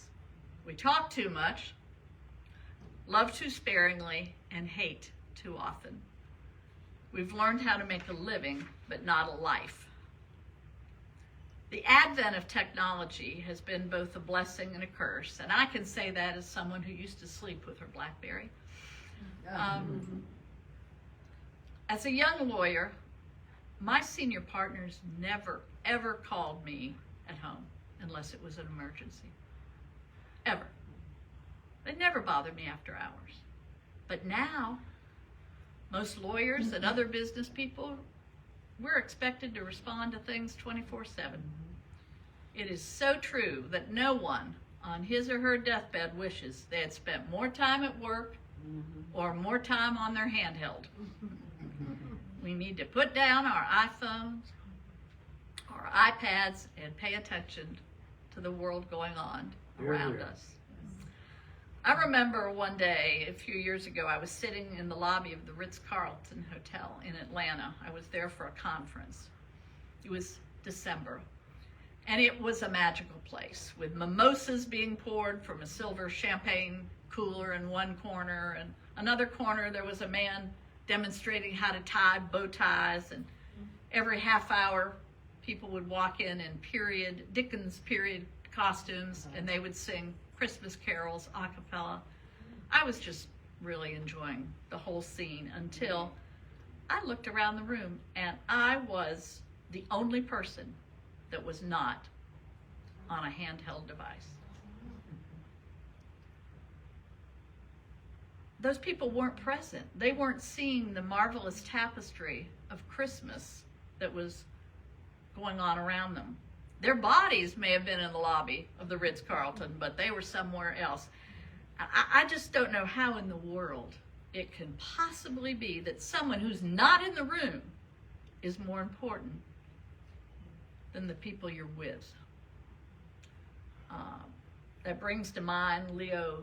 We talk too much, love too sparingly, and hate too often. We've learned how to make a living, but not a life. The advent of technology has been both a blessing and a curse, and I can say that as someone who used to sleep with her BlackBerry. As a young lawyer, my senior partners never, ever called me at home unless it was an emergency. Ever. They never bothered me after hours. But now, most lawyers and other business people, we're expected to respond to things 24/7. It is so true that no one on his or her deathbed wishes they had spent more time at work or more time on their handheld. We need to put down our iPhones, our iPads, and pay attention to the world going on around us. I remember one day, a few years ago, I was sitting in the lobby of the Ritz-Carlton Hotel in Atlanta. I was there for a conference. It was December. And it was a magical place with mimosas being poured from a silver champagne cooler in one corner. And another corner, there was a man demonstrating how to tie bow ties. And every half hour, people would walk in Dickens period costumes, and they would sing Christmas carols a cappella. I was just really enjoying the whole scene until I looked around the room, and I was the only person that was not on a handheld device. Those people weren't present. They weren't seeing the marvelous tapestry of Christmas that was going on around them. Their bodies may have been in the lobby of the Ritz-Carlton, but they were somewhere else. I just don't know how in the world it can possibly be that someone who's not in the room is more important than the people you're with. That brings to mind Leo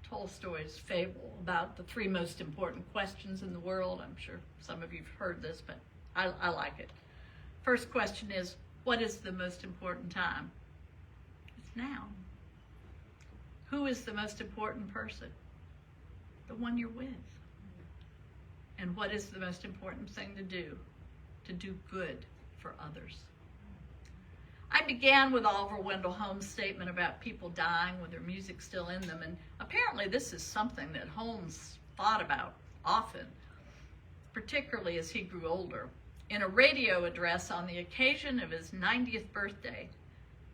Tolstoy's fable about the 3 most important questions in the world. I'm sure some of you've heard this, but I like it. First question is, what is the most important time? It's now. Who is the most important person? The one you're with. And what is the most important thing to do? To do good for others. I began with Oliver Wendell Holmes' statement about people dying with their music still in them, and apparently this is something that Holmes thought about often, particularly as he grew older. In a radio address on the occasion of his 90th birthday,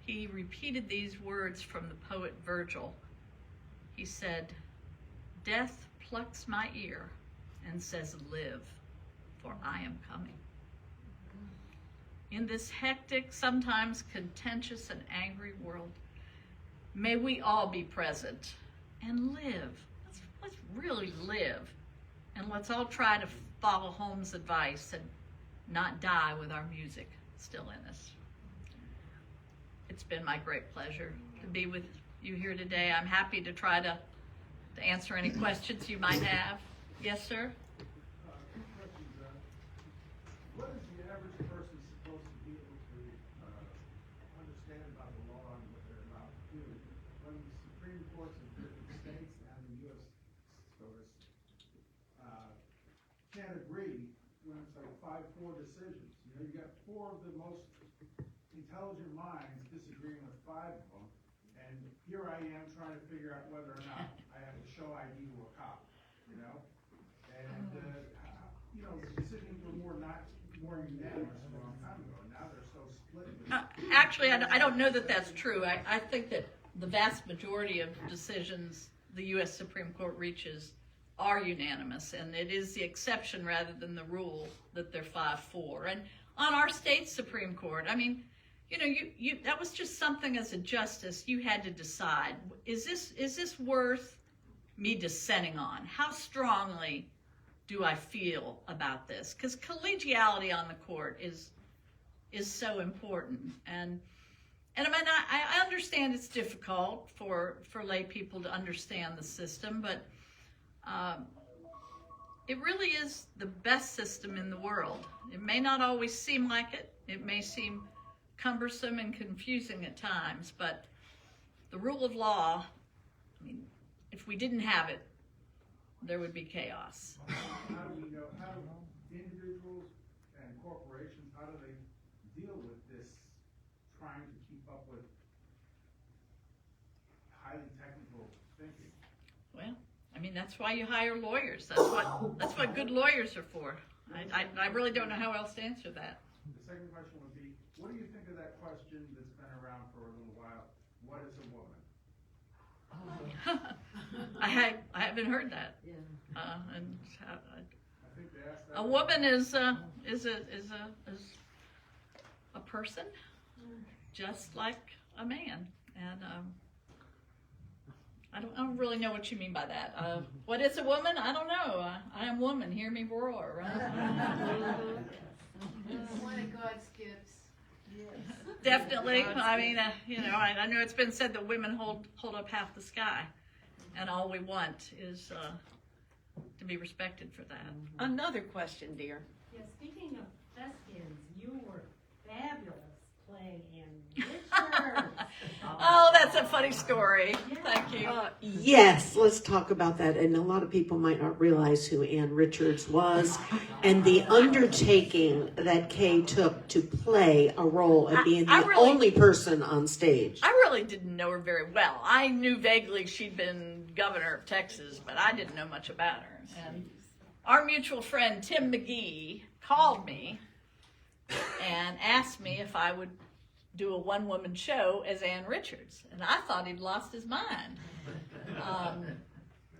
he repeated these words from the poet Virgil. He said, "Death plucks my ear and says, 'Live, for I am coming.'" In this hectic, sometimes contentious and angry world, may we all be present and live. Let's really live. And let's all try to follow Holmes' advice and not die with our music still in us. It's been my great pleasure to be with you here today. I'm happy to try to answer any questions you might have. Yes, sir? What is the average person supposed to be able to understand about the law and what they're allowed to do? When the Supreme Courts of different states and the U.S. courts can't agree when it's like 5-4 decisions. You know, you got 4 of the most intelligent minds disagreeing with 5 of them, and here I am trying to figure out whether or not I have to show ID to a cop. You know, and you know, the decisions were more unanimous a long time ago. Now they're so split. Actually, I don't know that that's true. I think that the vast majority of decisions the U.S. Supreme Court reaches are unanimous, and it is the exception rather than the rule that they're 5-4. And on our state Supreme Court, I mean, you know, you that was just something as a justice you had to decide. Is this worth me dissenting on? How strongly do I feel about this? Because collegiality on the court is so important. And I mean, I understand it's difficult for lay people to understand the system, but it really is the best system in the world. It may not always seem like it. It may seem cumbersome and confusing at times, but the rule of law, I mean, if we didn't have it, there would be chaos. How do we know, how do individuals and corporations, how do they deal with this, trying to keep up with highly technical thinking? Well, I mean, that's why you hire lawyers. That's what good lawyers are for. I really don't know how else to answer that. The second question would be, what do you think of that question that's been around for a little while? What is a woman? I haven't heard that. Yeah. And I think they asked that. a woman is a person, just like a man. And I don't really know what you mean by that. What is a woman? I don't know. I am woman. Hear me roar. Right? One of God's gifts. Definitely. I mean, you know, I know it's been said that women hold up half the sky. and all we want is to be respected for that. Another question, dear. Yeah, speaking of thespians, you were fabulous playing Ann Richards. Oh, that's a funny story. Thank you. Yes, let's talk about that. And a lot of people might not realize who Ann Richards was and the undertaking that Kaye took to play a role and being the only person on stage. I really didn't know her very well. I knew vaguely she'd been governor of Texas, but I didn't know much about her. And our mutual friend Tim McGee called me and asked me if I would do a one-woman show as Ann Richards. And I thought he'd lost his mind.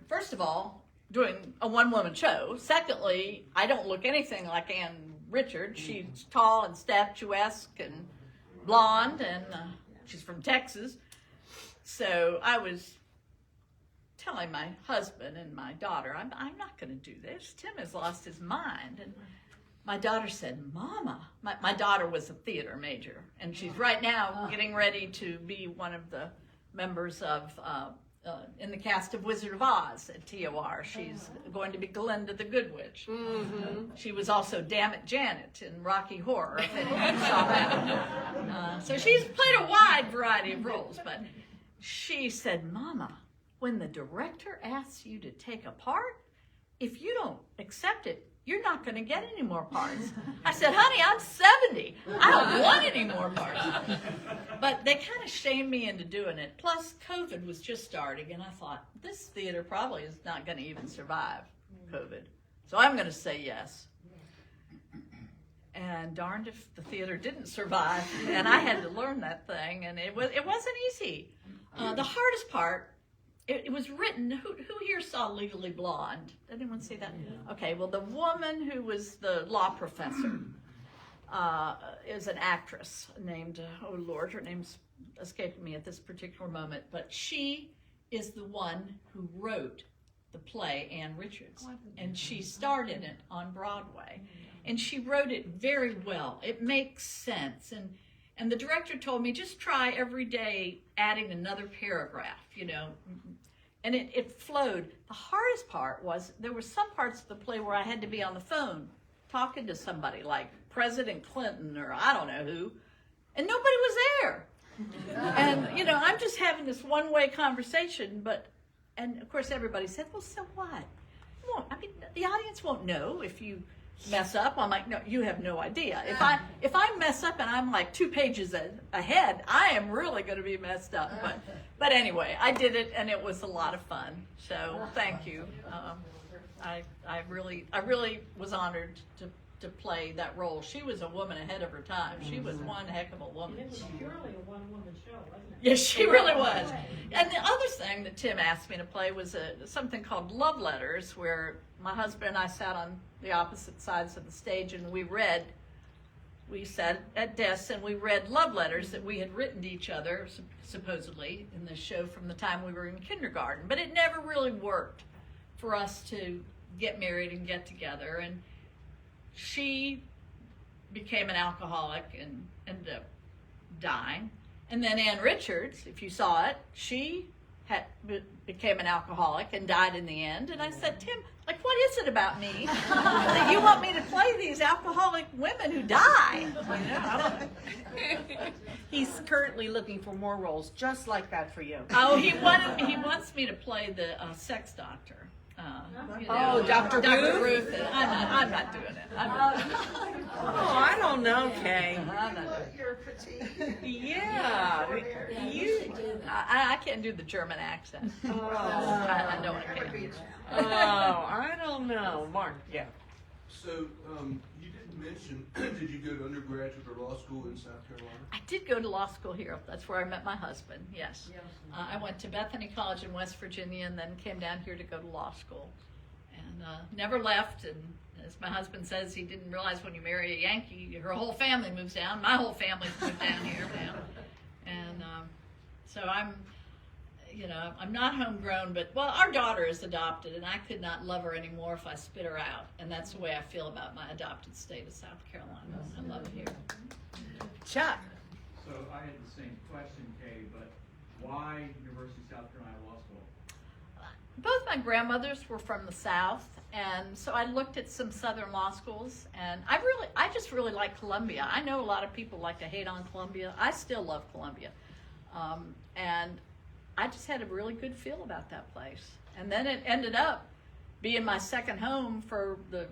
First of all, doing a one-woman show. Secondly, I don't look anything like Ann Richards. She's tall and statuesque and blonde, and she's from Texas. So I was telling my husband and my daughter, I'm not going to do this. Tim has lost his mind. And my daughter said, Mama, my daughter was a theater major, and she's right now getting ready to be one of the members of, in the cast of Wizard of Oz at TOR. She's going to be Glinda the Good Witch. Mm-hmm. She was also Dammit Janet in Rocky Horror, if anyone saw that. So she's played a wide variety of roles, but she said, Mama, when the director asks you to take a part, if you don't accept it, you're not going to get any more parts. I said, honey, I'm 70. I don't want any more parts. But they kind of shamed me into doing it. Plus, COVID was just starting, and I thought, this theater probably is not going to even survive COVID. So I'm going to say yes. And darned if the theater didn't survive, and I had to learn that thing, and it wasn't easy. The hardest part, it was written, who here saw Legally Blonde? Did anyone see that? Okay, well, the woman who was the law professor is an actress named, oh Lord, her name's escaping me at this particular moment, but she is the one who wrote the play Ann Richards, and she starred in it on Broadway, and she wrote it very well. It makes sense, and the director told me, just try every day adding another paragraph, you know, and it flowed. The hardest part was there were some parts of the play where I had to be on the phone talking to somebody like President Clinton or I don't know who, and nobody was there. And, you know, I'm just having this one-way conversation, and of course everybody said, well, so what? I mean, the audience won't know if you mess up. I'm like, no, you have no idea. If I mess up and I'm like 2 pages ahead, I am really going to be messed up. But anyway, I did it, and it was a lot of fun. So thank you. I really was honored to play that role. She was a woman ahead of her time. She was one heck of a woman. It was purely a one-woman show, wasn't it? Yes, she really was. And the other thing that Tim asked me to play was something called Love Letters, where my husband and I sat on the opposite sides of the stage, and we sat at desks and we read love letters that we had written to each other, supposedly, in the show from the time we were in kindergarten. But it never really worked for us to get married and get together. And she became an alcoholic and ended up dying. And then Ann Richards, if you saw it, she became an alcoholic and died in the end. And I said, Tim, like, what is it about me that you want me to play these alcoholic women who die? You know, I don't know. He's currently looking for more roles just like that for you. Oh, he wants me to play the sex doctor. You know, Dr. Ruth? Ruth. I'm not doing it. Oh, I don't know, Kaye. I'm not doing it. You're petite. Yeah. I can't do the German accent. I know I can't. Oh, I don't know. Mark, yeah. So, you didn't mention, did you go to undergraduate or law school in South Carolina? I did go to law school here. That's where I met my husband, yes. I went to Bethany College in West Virginia and then came down here to go to law school. And never left. And as my husband says, he didn't realize when you marry a Yankee, her whole family moves down. My whole family's moved down here now. And so I'm not homegrown, but, well, our daughter is adopted, and I could not love her anymore if I spit her out. And that's the way I feel about my adopted state of South Carolina. I love it here. Chuck. So I had the same question, Kaye, but why University of South Carolina Law School? both my grandmothers were from the South, and so I looked at some Southern law schools, and I just really like Columbia. I know a lot of people like to hate on Columbia. I still love Columbia. And I just had a really good feel about that place. And then it ended up being my second home for the,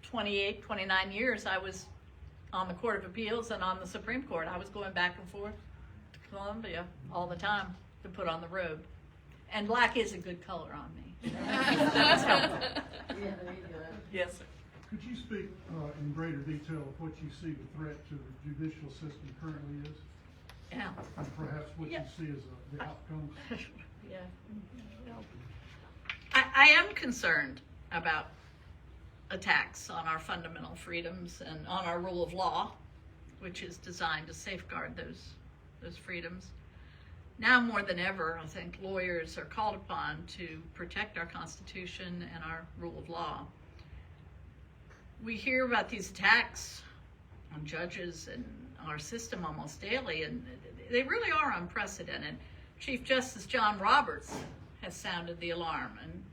28, 29 years I was on the Court of Appeals and on the Supreme Court. I was going back and forth to Columbia all the time to put on the robe. And black is a good color on me. That's helpful. Yes, sir. Could you speak in greater detail of what you see the threat to the judicial system currently is, Yeah. and perhaps what Yeah. you see as the outcomes? Yeah. I am concerned about attacks on our fundamental freedoms and on our rule of law, which is designed to safeguard those freedoms. Now more than ever, I think lawyers are called upon to protect our Constitution and our rule of law. We hear about these attacks on judges and our system almost daily, and they really are unprecedented. Chief Justice John Roberts has sounded the alarm, and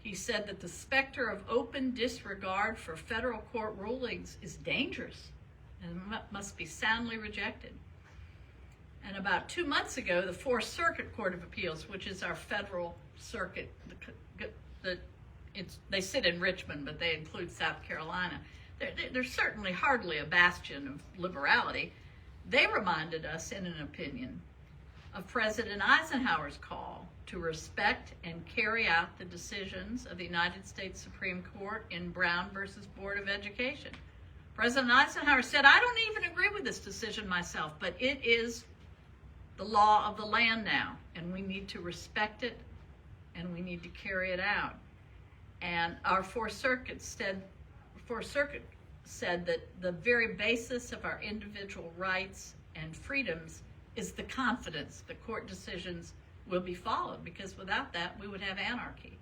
he said that the specter of open disregard for federal court rulings is dangerous and must be soundly rejected. And about 2 months ago, the Fourth Circuit Court of Appeals, which is our federal circuit, they sit in Richmond, but they include South Carolina. They're certainly hardly a bastion of liberality. They reminded us, in an opinion, of President Eisenhower's call to respect and carry out the decisions of the United States Supreme Court in Brown versus Board of Education. President Eisenhower said, I don't even agree with this decision myself, but it is the law of the land now, and we need to respect it, and we need to carry it out. And our Fourth Circuit said that the very basis of our individual rights and freedoms is the confidence that court decisions will be followed, because without that, we would have anarchy.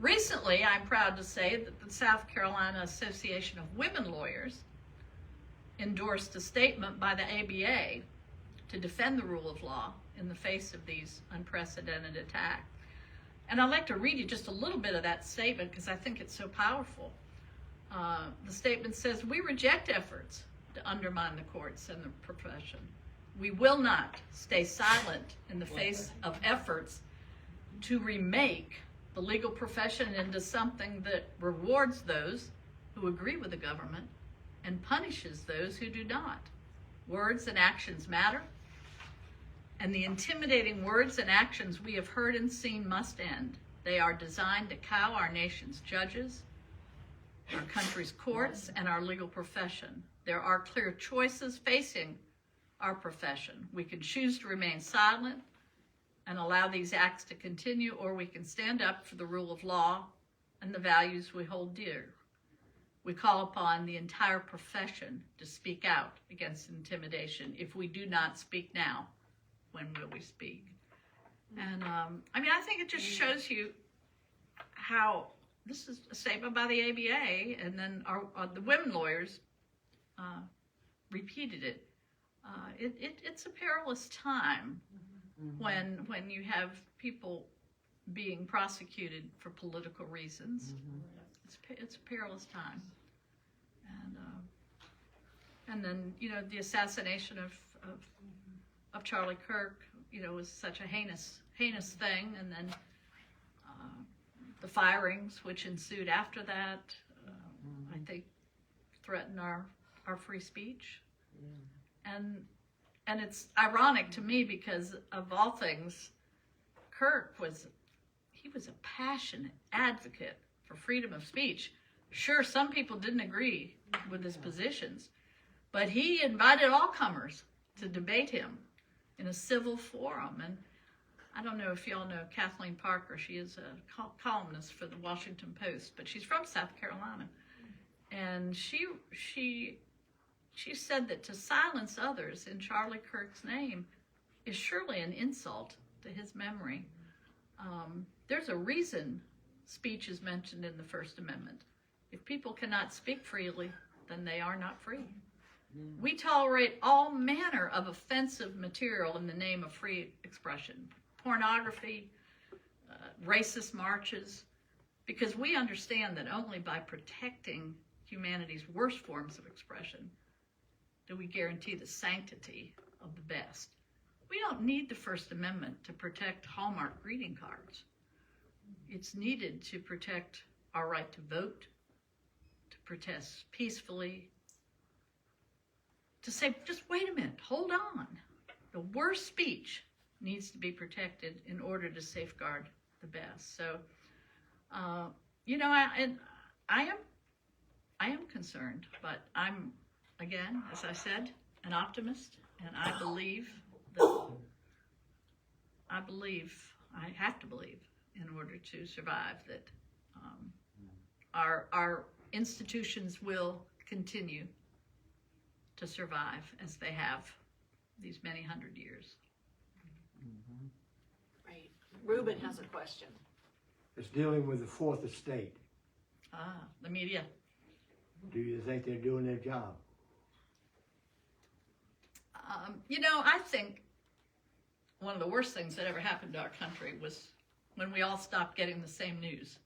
Recently, I'm proud to say that the South Carolina Association of Women Lawyers endorsed a statement by the ABA to defend the rule of law in the face of these unprecedented attacks. And I'd like to read you just a little bit of that statement because I think it's so powerful. The statement says, we reject efforts to undermine the courts and the profession. We will not stay silent in the face of efforts to remake the legal profession into something that rewards those who agree with the government and punishes those who do not. Words and actions matter, and the intimidating words and actions we have heard and seen must end. They are designed to cow our nation's judges, our country's courts, and our legal profession. There are clear choices facing our profession. We can choose to remain silent and allow these acts to continue, or we can stand up for the rule of law and the values we hold dear. We call upon the entire profession to speak out against intimidation. If we do not speak now, when will we speak? And I think it just shows you how this is a statement by the ABA, and then the women lawyers repeated it. It's a perilous time when you have people being prosecuted for political reasons. It's a perilous time. And then the assassination of Charlie Kirk was such a heinous thing, and then the firings which ensued after that I think threaten our free speech. And it's ironic to me because of all things, Kirk was a passionate advocate for freedom of speech. Sure, some people didn't agree with his positions, but he invited all comers to debate him in a civil forum. And I don't know if y'all know Kathleen Parker. She is a columnist for the Washington Post, but she's from South Carolina. And she said that to silence others in Charlie Kirk's name is surely an insult to his memory. There's a reason speech is mentioned in the First Amendment. If people cannot speak freely, then they are not free. We tolerate all manner of offensive material in the name of free expression. pornography, racist marches, because we understand that only by protecting humanity's worst forms of expression do we guarantee the sanctity of the best. We don't need the First Amendment to protect Hallmark greeting cards. It's needed to protect our right to vote, to protest peacefully, to say, just wait a minute, hold on. The worst speech needs to be protected in order to safeguard the best. So, you know, I am concerned, but I'm, again, as I said, an optimist, and I have to believe in order to survive that our institutions will continue to survive as they have these many hundred years. Right. Ruben has a question. It's dealing with the fourth estate. The media. Do you think they're doing their job? You know, I think one of the worst things that ever happened to our country was when we all stopped getting the same news.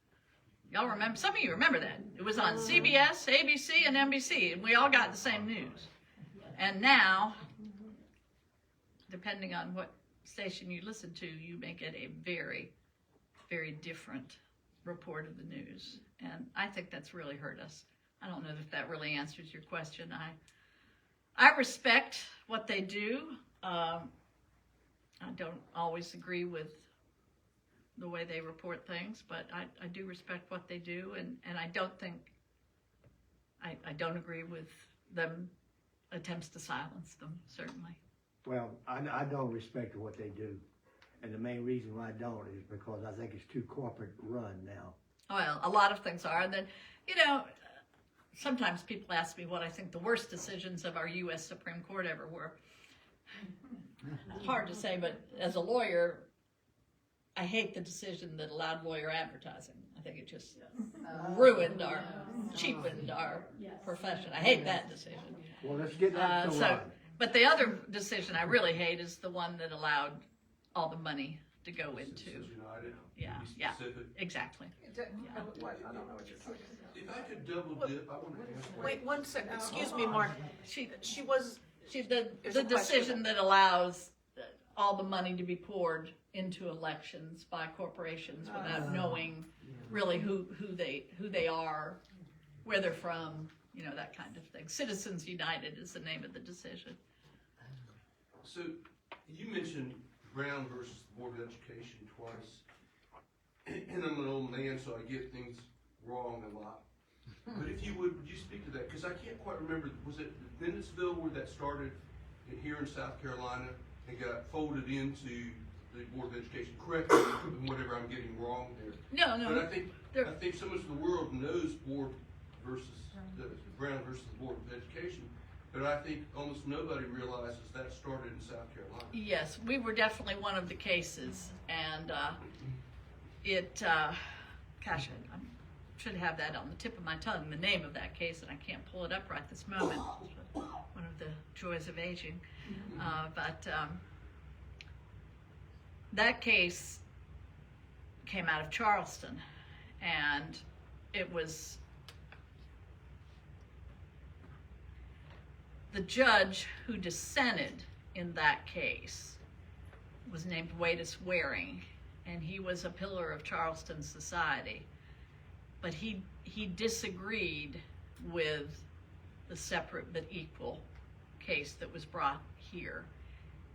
Y'all remember, some of you remember that. It was on CBS, ABC, and NBC, and we all got the same news. And now, depending on what station you listen to, you may get a very, very different report of the news. And I think that's really hurt us. I don't know if that really answers your question. I respect what they do. I don't always agree with the way they report things, but I do respect what they do, and I don't think, I don't agree with them attempts to silence them, certainly. Well, I don't respect what they do. And the main reason why I don't is because I think it's too corporate run now. Well, a lot of things are. And then, you know, sometimes people ask me what I think the worst decisions of our U.S. Supreme Court ever were. It's hard to say, but as a lawyer, I hate the decision that allowed lawyer advertising. I think it just ruined cheapened our profession. I hate that decision. Well, let's get that to line. But the other decision I really hate is the one that allowed all the money to go into. Citizens United, Yeah, to be yeah, specific. exactly. I don't know what you're talking about. If I could double dip, I want to ask. Wait 1 second. Excuse me, Mark. She was. The There's a question. decision that allows all the money to be poured into elections by corporations without knowing really who they are, where they're from, you know, that kind of thing. Citizens United is the name of the decision. So, you mentioned Brown versus the Board of Education twice. And I'm an old man, so I get things wrong a lot. But if you would you speak to that? Because I can't quite remember, was it Bennettsville where that started here in South Carolina and got folded into the Board of Education? Correct me whatever I'm getting wrong there. No. But I think so much of the world knows Board versus the Brown versus the Board of Education. But I think almost nobody realizes that started in South Carolina. Yes, we were definitely one of the cases, and gosh, I should have that on the tip of my tongue, the name of that case, and I can't pull it up right this moment. One of the joys of aging. But that case came out of Charleston, and it was the judge who dissented in that case was named Watus Waring, and he was a pillar of Charleston society. But he disagreed with the separate but equal case that was brought here.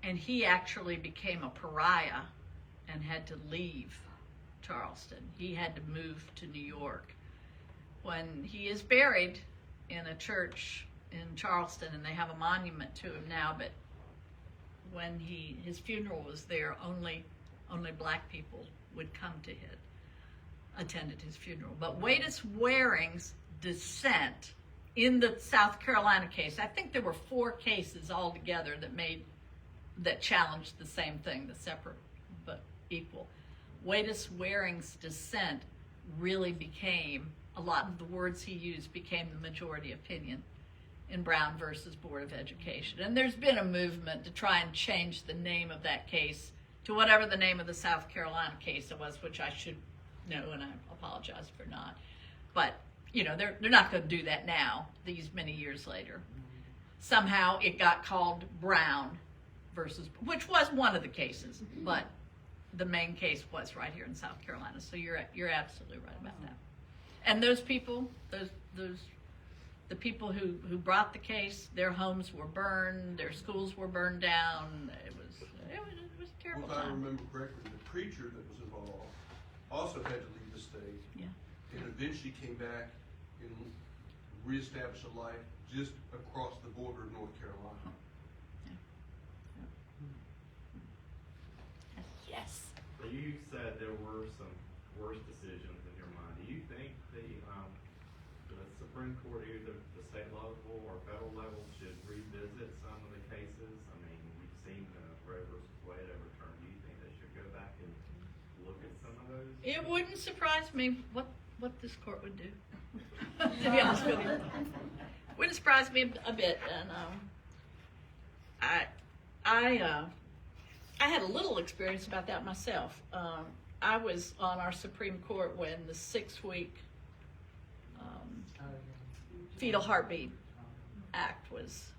And he actually became a pariah and had to leave Charleston. He had to move to New York. When he is buried in a church in Charleston, and they have a monument to him now, but when his funeral was there, only black people would come to attended his funeral. But Watus Waring's dissent in the South Carolina case, I think there were 4 cases altogether that challenged the same thing, the separate but equal. Watus Waring's dissent really became, a lot of the words he used became the majority opinion in Brown versus Board of Education. And there's been a movement to try and change the name of that case to whatever the name of the South Carolina case was, which I should know, and I apologize for not. But, you know, they're not going to do that now, these many years later. Somehow it got called Brown versus, which was one of the cases, but the main case was right here in South Carolina. So you're absolutely right about that. And those people, the people who brought the case, their homes were burned, their schools were burned down. It was a terrible Well, if I time. remember correctly, the preacher that was involved also had to leave the state. Yeah. And eventually came back and reestablished a life just across the border of North Carolina. Yes. So you said there were some worse decisions in your mind. Do you think the Supreme Court, either the state level or federal level, should revisit some of the cases? I mean, we've seen Roe versus Wade overturned. Do you think they should go back and look at some of those? It wouldn't surprise me what this court would do. To be honest with you, wouldn't surprise me a bit. And I had a little experience about that myself. I was on our Supreme Court when the 6-week fetal heartbeat act was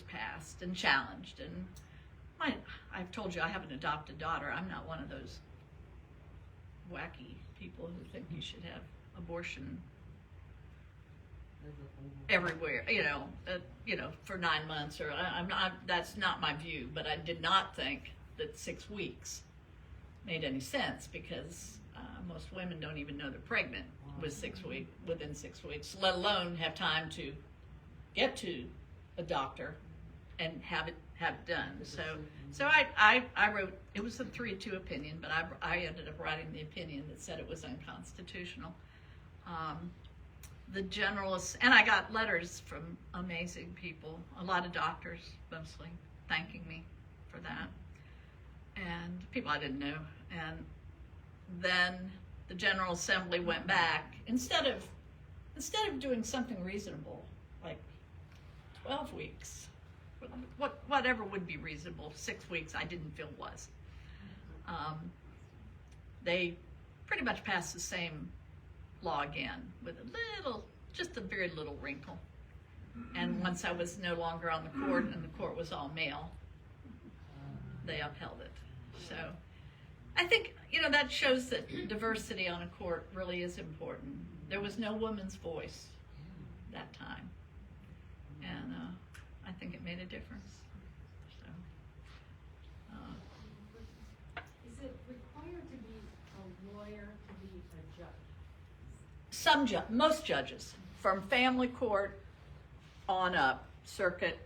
passed and challenged. And I've told you I have an adopted daughter. I'm not one of those wacky people who think you should have abortion everywhere, for 9 months, or I'm not. That's not my view. But I did not think that 6 weeks made any sense, because most women don't even know they're pregnant within 6 weeks, let alone have time to get to a doctor and have it done. So I wrote, it was a 3-2 opinion, but I ended up writing the opinion that said it was unconstitutional. The generalists, and I got letters from amazing people, a lot of doctors mostly, thanking me for that, and people I didn't know. And then the General Assembly went back, instead of doing something reasonable, like 12 weeks, whatever would be reasonable, 6 weeks I didn't feel was. They pretty much passed the same law again with just a very little wrinkle. And once I was no longer on the court and the court was all male, they upheld it. So I think, that shows that diversity on a court really is important. There was no woman's voice that time. And I think it made a difference. So, Is it required to be a lawyer to be a judge? most judges, from family court on up, circuit,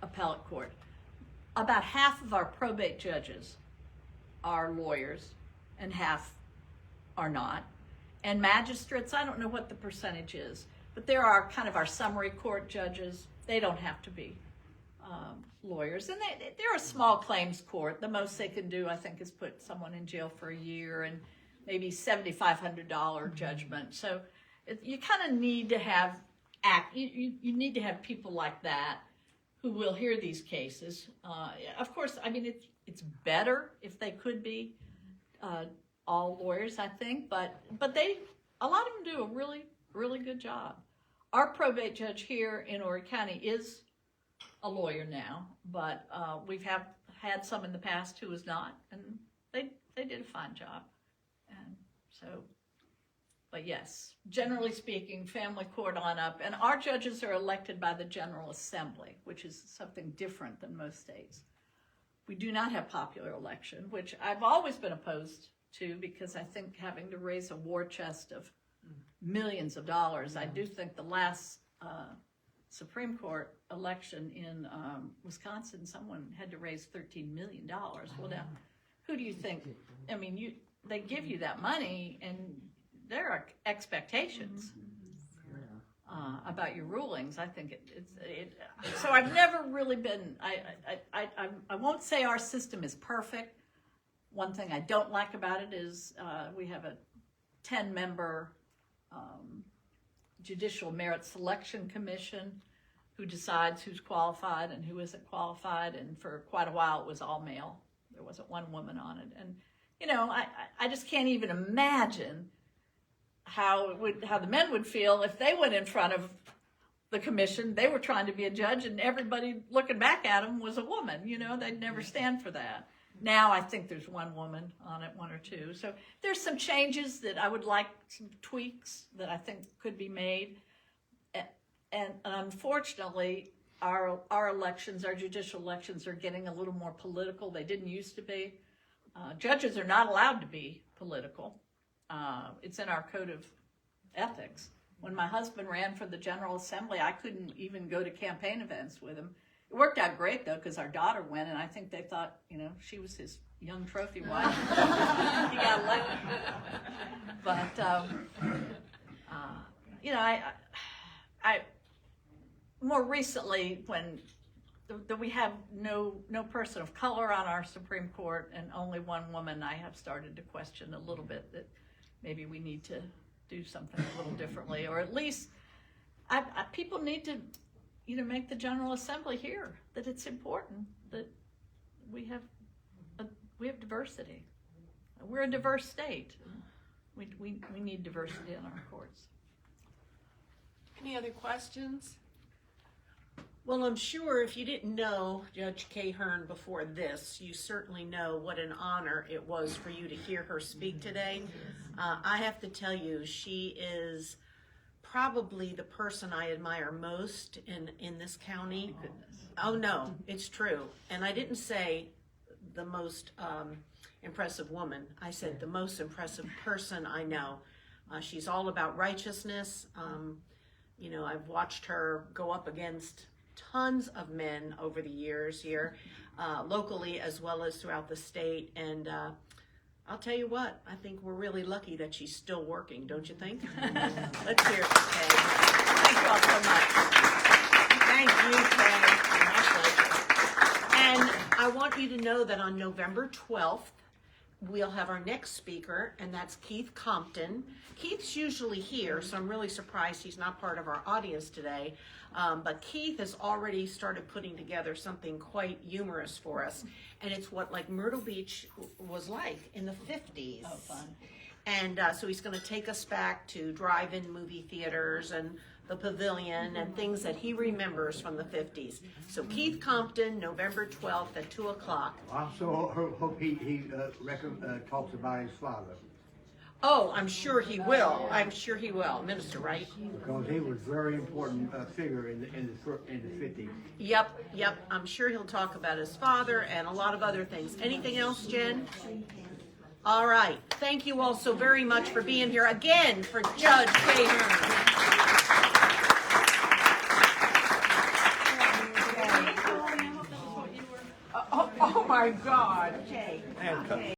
appellate court, about half of our probate judges are lawyers and half are not. And magistrates, I don't know what the percentage is, but there are kind of our summary court judges. They don't have to be lawyers. And they're a small claims court. The most they can do, I think, is put someone in jail for a year and maybe $7,500 judgment. So you kind of need to have you need to have people like that who will hear these cases. Of course, I mean, it's better if they could be all lawyers, I think, but a lot of them do a really, really good job. Our probate judge here in Horry County is a lawyer now, but we've had some in the past who was not, and they did a fine job. And so, but yes, generally speaking, family court on up, and our judges are elected by the General Assembly, which is something different than most states. We do not have popular election, which I've always been opposed to, because I think having to raise a war chest of millions of dollars, I do think the last Supreme Court election in Wisconsin, someone had to raise $13 million. Well, now, who do you think? I mean, they give you that money, and there are expectations about your rulings. I think so I've never really been, I won't say our system is perfect. One thing I don't like about it is we have a 10-member Judicial Merit Selection Commission who decides who's qualified and who isn't qualified. And for quite a while, it was all male. There wasn't one woman on it. And, you know, I just can't even imagine how the men would feel if they went in front of the commission. They were trying to be a judge and everybody looking back at them was a woman. You know, they'd never stand for that. Now I think there's one woman on it, one or two. So there's some changes that I would like, some tweaks that I think could be made. And unfortunately, our elections, our judicial elections, are getting a little more political. They didn't used to be. Judges are not allowed to be political. It's in our code of ethics. When my husband ran for the General Assembly, I couldn't even go to campaign events with him. It worked out great, though, because our daughter went, and I think they thought, you know, she was his young trophy wife. He got elected. But, you know, I more recently, when we have no person of color on our Supreme Court and only one woman, I have started to question a little bit that maybe we need to do something a little differently, or at least people need to, you know, make the General Assembly hear that it's important that we have diversity. We're a diverse state. We need diversity in our courts. Any other questions? Well, I'm sure if you didn't know Judge Kaye Hearn before this, you certainly know what an honor it was for you to hear her speak today. I have to tell you, she is probably the person I admire most in this county. Oh no, it's true. And I didn't say the most impressive woman. I said the most impressive person I know. She's all about righteousness. You know, I've watched her go up against tons of men over the years here, locally as well as throughout the state. And I'll tell you what, I think we're really lucky that she's still working, don't you think? Let's hear it for Kaye. Thank you all so much. Thank you, Kaye. My pleasure. And I want you to know that on November 12th, we'll have our next speaker, and that's Keith Compton. Keith's usually here, so I'm really surprised he's not part of our audience today. But Keith has already started putting together something quite humorous for us. And it's what like Myrtle Beach was like in the 50s. Oh, fun. And so he's going to take us back to drive-in movie theaters and the pavilion and things that he remembers from the 50s. So Keith Compton, November 12th at 2 o'clock. I also hope he talks about his father. Oh, I'm sure he will. I'm sure he will. Minister, right? Because he was a very important figure in the 50s. Yep. I'm sure he'll talk about his father and a lot of other things. Anything else, Jen? All right. Thank you all so very much for being here again for Judge Kaye Hearn. Oh my God. Okay.